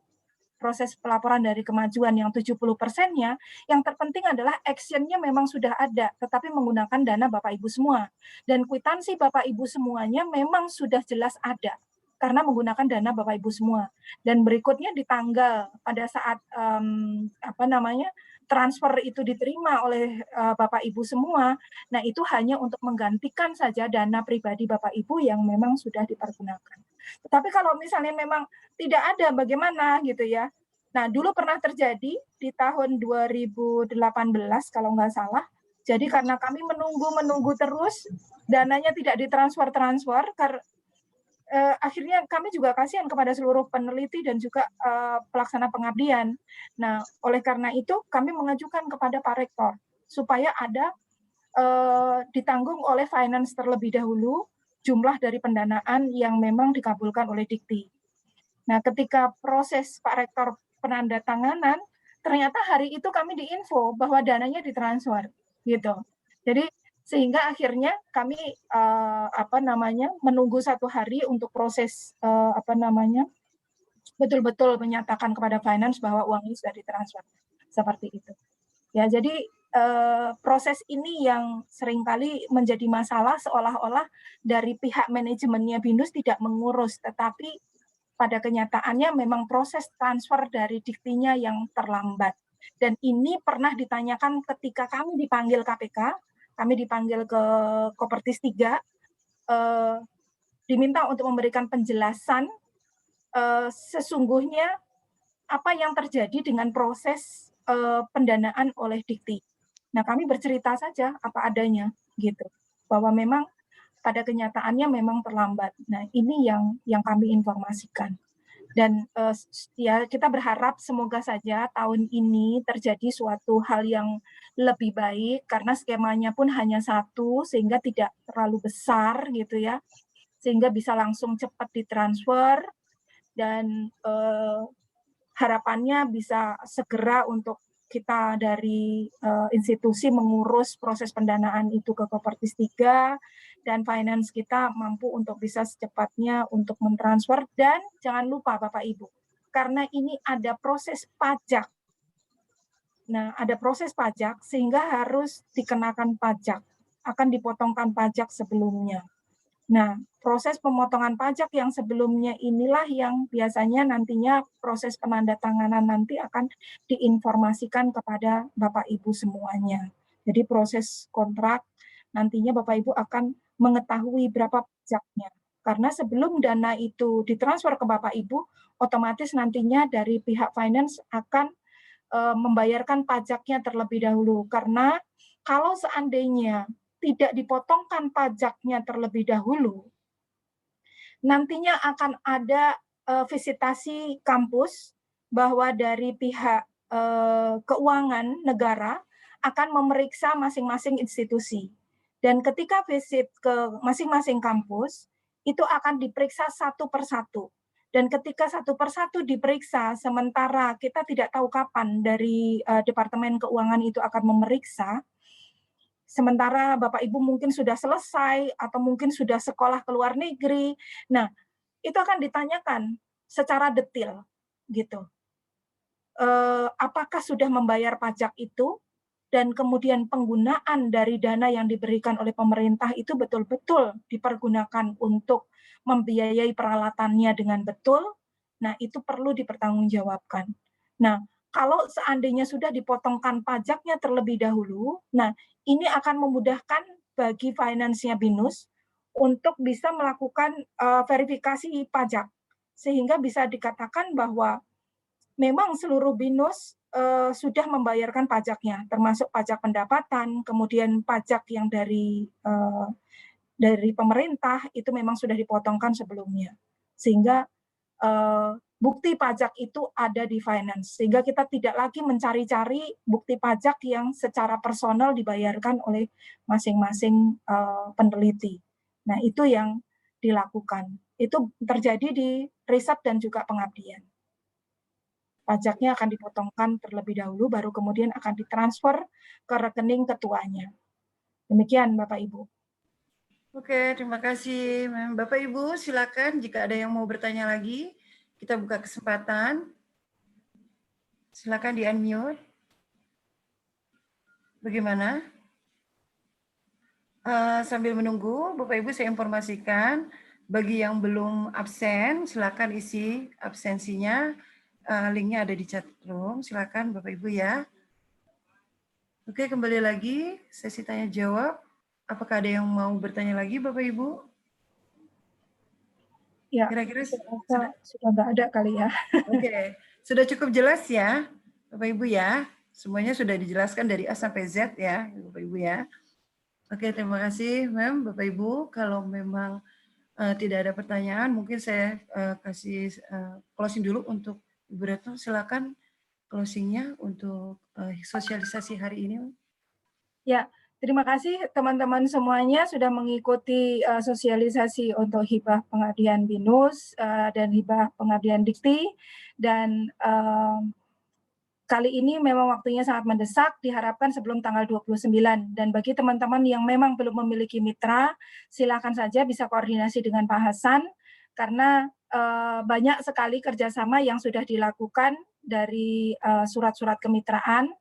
yang 70%-nya, yang terpenting adalah action-nya memang sudah ada, tetapi menggunakan dana Bapak Ibu semua. Dan kwitansi Bapak Ibu semuanya memang sudah jelas ada, karena menggunakan dana Bapak Ibu semua. Dan berikutnya di tanggal pada saat transfer itu diterima oleh Bapak Ibu semua, nah itu hanya untuk menggantikan saja dana pribadi Bapak Ibu yang memang sudah dipergunakan. Tetapi kalau misalnya memang tidak ada, bagaimana gitu ya. Nah, dulu pernah terjadi di tahun 2018 kalau nggak salah. Jadi karena kami menunggu terus, dananya tidak ditransfer, akhirnya kami juga kasihan kepada seluruh peneliti dan juga pelaksana pengabdian. Nah, oleh karena itu kami mengajukan kepada Pak Rektor supaya ada ditanggung oleh finance terlebih dahulu. jumlah dari pendanaan yang memang dikabulkan oleh Dikti. Nah, ketika proses Pak Rektor penandatanganan, ternyata hari itu kami diinfo bahwa dananya ditransfer, gitu. Jadi sehingga akhirnya kami menunggu 1 hari untuk proses betul-betul menyatakan kepada finance bahwa uang ini sudah ditransfer, seperti itu. Ya, jadi proses ini yang seringkali menjadi masalah seolah-olah dari pihak manajemennya BINUS tidak mengurus, tetapi pada kenyataannya memang proses transfer dari Diktinya yang terlambat. Dan ini pernah ditanyakan ketika kami dipanggil KPK, kami dipanggil ke Kopertis 3, diminta untuk memberikan penjelasan sesungguhnya apa yang terjadi dengan proses pendanaan oleh Dikti. Nah, kami bercerita saja apa adanya, gitu, bahwa memang pada kenyataannya memang terlambat. Nah, ini yang kami informasikan. Dan ya kita berharap semoga saja tahun ini terjadi suatu hal yang lebih baik karena skemanya pun hanya 1 sehingga tidak terlalu besar gitu ya, sehingga bisa langsung cepat ditransfer dan harapannya bisa segera untuk kita dari institusi mengurus proses pendanaan itu ke Kopertis 3 dan finance kita mampu untuk bisa secepatnya untuk mentransfer. Dan jangan lupa Bapak Ibu, karena ini ada proses pajak. Nah, ada proses pajak sehingga harus dikenakan pajak, akan dipotongkan pajak sebelumnya. Nah, proses pemotongan pajak yang sebelumnya inilah yang biasanya nantinya proses penandatanganan nanti akan diinformasikan kepada Bapak Ibu semuanya. Jadi proses kontrak nantinya Bapak Ibu akan mengetahui berapa pajaknya. Karena sebelum dana itu ditransfer ke Bapak Ibu, otomatis nantinya dari pihak finance akan membayarkan pajaknya terlebih dahulu. Karena kalau seandainya tidak dipotongkan pajaknya terlebih dahulu, nantinya akan ada visitasi kampus bahwa dari pihak keuangan negara akan memeriksa masing-masing institusi. Dan ketika visit ke masing-masing kampus, itu akan diperiksa 1 per 1. Dan ketika 1 per 1 diperiksa, sementara kita tidak tahu kapan dari Departemen Keuangan itu akan memeriksa, sementara Bapak Ibu mungkin sudah selesai atau mungkin sudah sekolah ke luar negeri. Nah, itu akan ditanyakan secara detail gitu. Apakah sudah membayar pajak itu dan kemudian penggunaan dari dana yang diberikan oleh pemerintah itu betul-betul dipergunakan untuk membiayai peralatannya dengan betul. Nah, itu perlu dipertanggungjawabkan. Nah, kalau seandainya sudah dipotongkan pajaknya terlebih dahulu, nah ini akan memudahkan bagi finance-nya BINUS untuk bisa melakukan verifikasi pajak. Sehingga bisa dikatakan bahwa memang seluruh BINUS sudah membayarkan pajaknya, termasuk pajak pendapatan, kemudian pajak yang dari pemerintah itu memang sudah dipotongkan sebelumnya. Sehingga bukti pajak itu ada di finance, sehingga kita tidak lagi mencari-cari bukti pajak yang secara personal dibayarkan oleh masing-masing peneliti. Nah, itu yang dilakukan. Itu terjadi di riset dan juga pengabdian. Pajaknya akan dipotongkan terlebih dahulu, baru kemudian akan ditransfer ke rekening ketuanya. Demikian, Bapak Ibu. Oke, terima kasih. Bapak Ibu, silakan jika ada yang mau bertanya lagi. Kita buka kesempatan. Silakan di-unmute. Bagaimana? Sambil menunggu, Bapak Ibu saya informasikan, bagi yang belum absen, silakan isi absensinya. Linknya ada di chat room. Silakan Bapak Ibu ya. Oke, kembali lagi sesi tanya jawab. Apakah ada yang mau bertanya lagi, Bapak Ibu? Ya, kira-kira sudah nggak ada kali ya. Oke, sudah cukup jelas ya, Bapak Ibu ya. Semuanya sudah dijelaskan dari A sampai Z ya, Bapak Ibu ya. Oke, terima kasih, Mem, Bapak Ibu. Kalau memang tidak ada pertanyaan, mungkin saya kasih closing dulu untuk Ibu Retno. Silakan closingnya untuk sosialisasi hari ini. Ya, Terima kasih teman-teman semuanya sudah mengikuti sosialisasi untuk hibah pengabdian BINUS dan hibah pengabdian Dikti, dan kali ini memang waktunya sangat mendesak, diharapkan sebelum tanggal 29. Dan bagi teman-teman yang memang belum memiliki mitra, silakan saja bisa koordinasi dengan Pak Hasan, karena banyak sekali kerjasama yang sudah dilakukan dari surat-surat kemitraan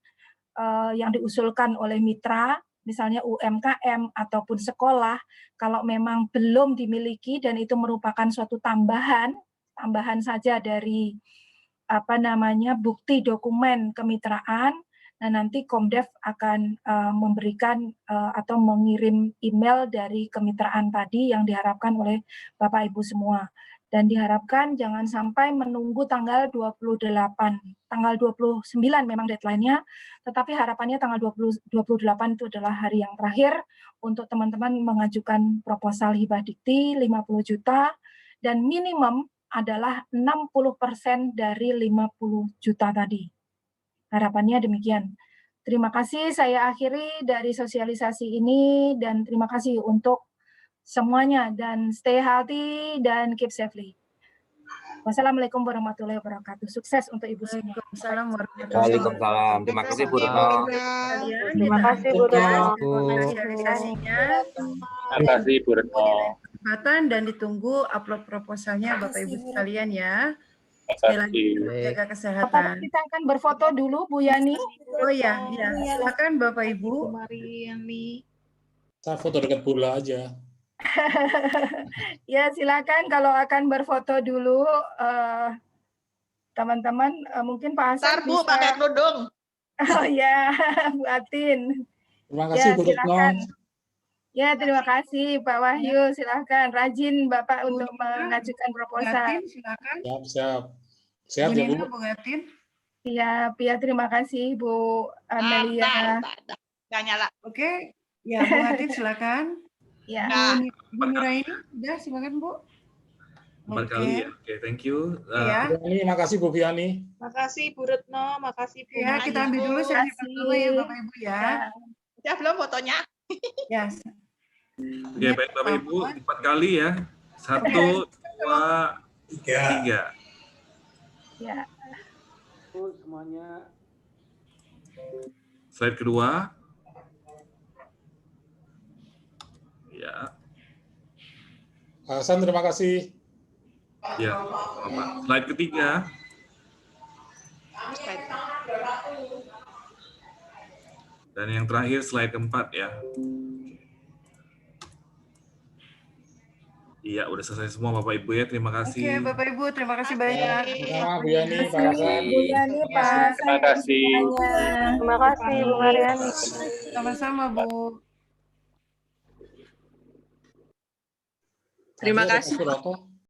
yang diusulkan oleh mitra, misalnya UMKM ataupun sekolah, kalau memang belum dimiliki dan itu merupakan suatu tambahan saja dari bukti dokumen kemitraan. Nah, nanti Komdev akan memberikan atau mengirim email dari kemitraan tadi yang diharapkan oleh Bapak Ibu semua. Dan diharapkan jangan sampai menunggu tanggal 28. Tanggal 29 memang deadline-nya, tetapi harapannya tanggal 28 itu adalah hari yang terakhir untuk teman-teman mengajukan proposal hibah dikti 50 juta, dan minimum adalah 60% dari 50 juta tadi. Harapannya demikian. Terima kasih, saya akhiri dari sosialisasi ini, dan terima kasih untuk semuanya, dan stay healthy dan keep safely. Wassalamualaikum warahmatullahi wabarakatuh. Sukses untuk Ibu semua. Waalaikumsalam warahmatullahi Waalaikumsalam. Terima kasih Bu Terima Retno. kasih, Terima kasih, Bu Retno. Sosialisasinya. Terima kasih Bu Retno. Kesempatan dan ditunggu upload proposalnya Bapak Ibu sekalian ya. Terima Sekali lagi kasih. jaga Bapak, kesehatan. kita akan berfoto dulu, Bu Yani. Oh ya, ya. Silakan Bapak Ibu. Mariani. Saya foto dekat bola aja. Ya, silakan kalau akan berfoto dulu, teman-teman. Mungkin Pak Hasan Ntar Bu, bisa. pakai kerudung. Oh ya, Bu Atin. Terima kasih Ya, Bu Retno. silakan. Ya, terima kasih Pak Wahyu. Silakan, rajin Bapak untuk mengajukan proposal. Gatin, silakan. Siap, siap. Sehat Bu ya Bu. Nina, Bu Gatin. Siap, ya terima kasih Bu Amelia. Nggak nyala. Oke, ya Bu Gatin silakan. Ya. Bu Nuraini, udah silakan Bu. 4 kali ya. Oke, thank you. Ya. Bu Yani, makasih Bu Biani. Makasih Bu Retno, makasih Bu. Ya, kita ambil dulu sesi pertama ya Bapak Ibu ya. Ya belum fotonya. Ya. Oke, baik Bapak Ibu, 4 kali ya. 1, 2, 3. Ya. Semuanya. Slide kedua. Ya. Pak Hasan, terima kasih. Ya. Bapak. Slide ketiga. Dan yang terakhir slide keempat ya. Iya, udah selesai semua Bapak Ibu ya. Terima kasih. Oke, Bapak Ibu, terima kasih banyak. Sama Bu Yani, Pak Hasan. Bu Yani, Pak Hasan. Terima kasih. Terima kasih Bu Mariani. Sama-sama Bu. Terima kasih.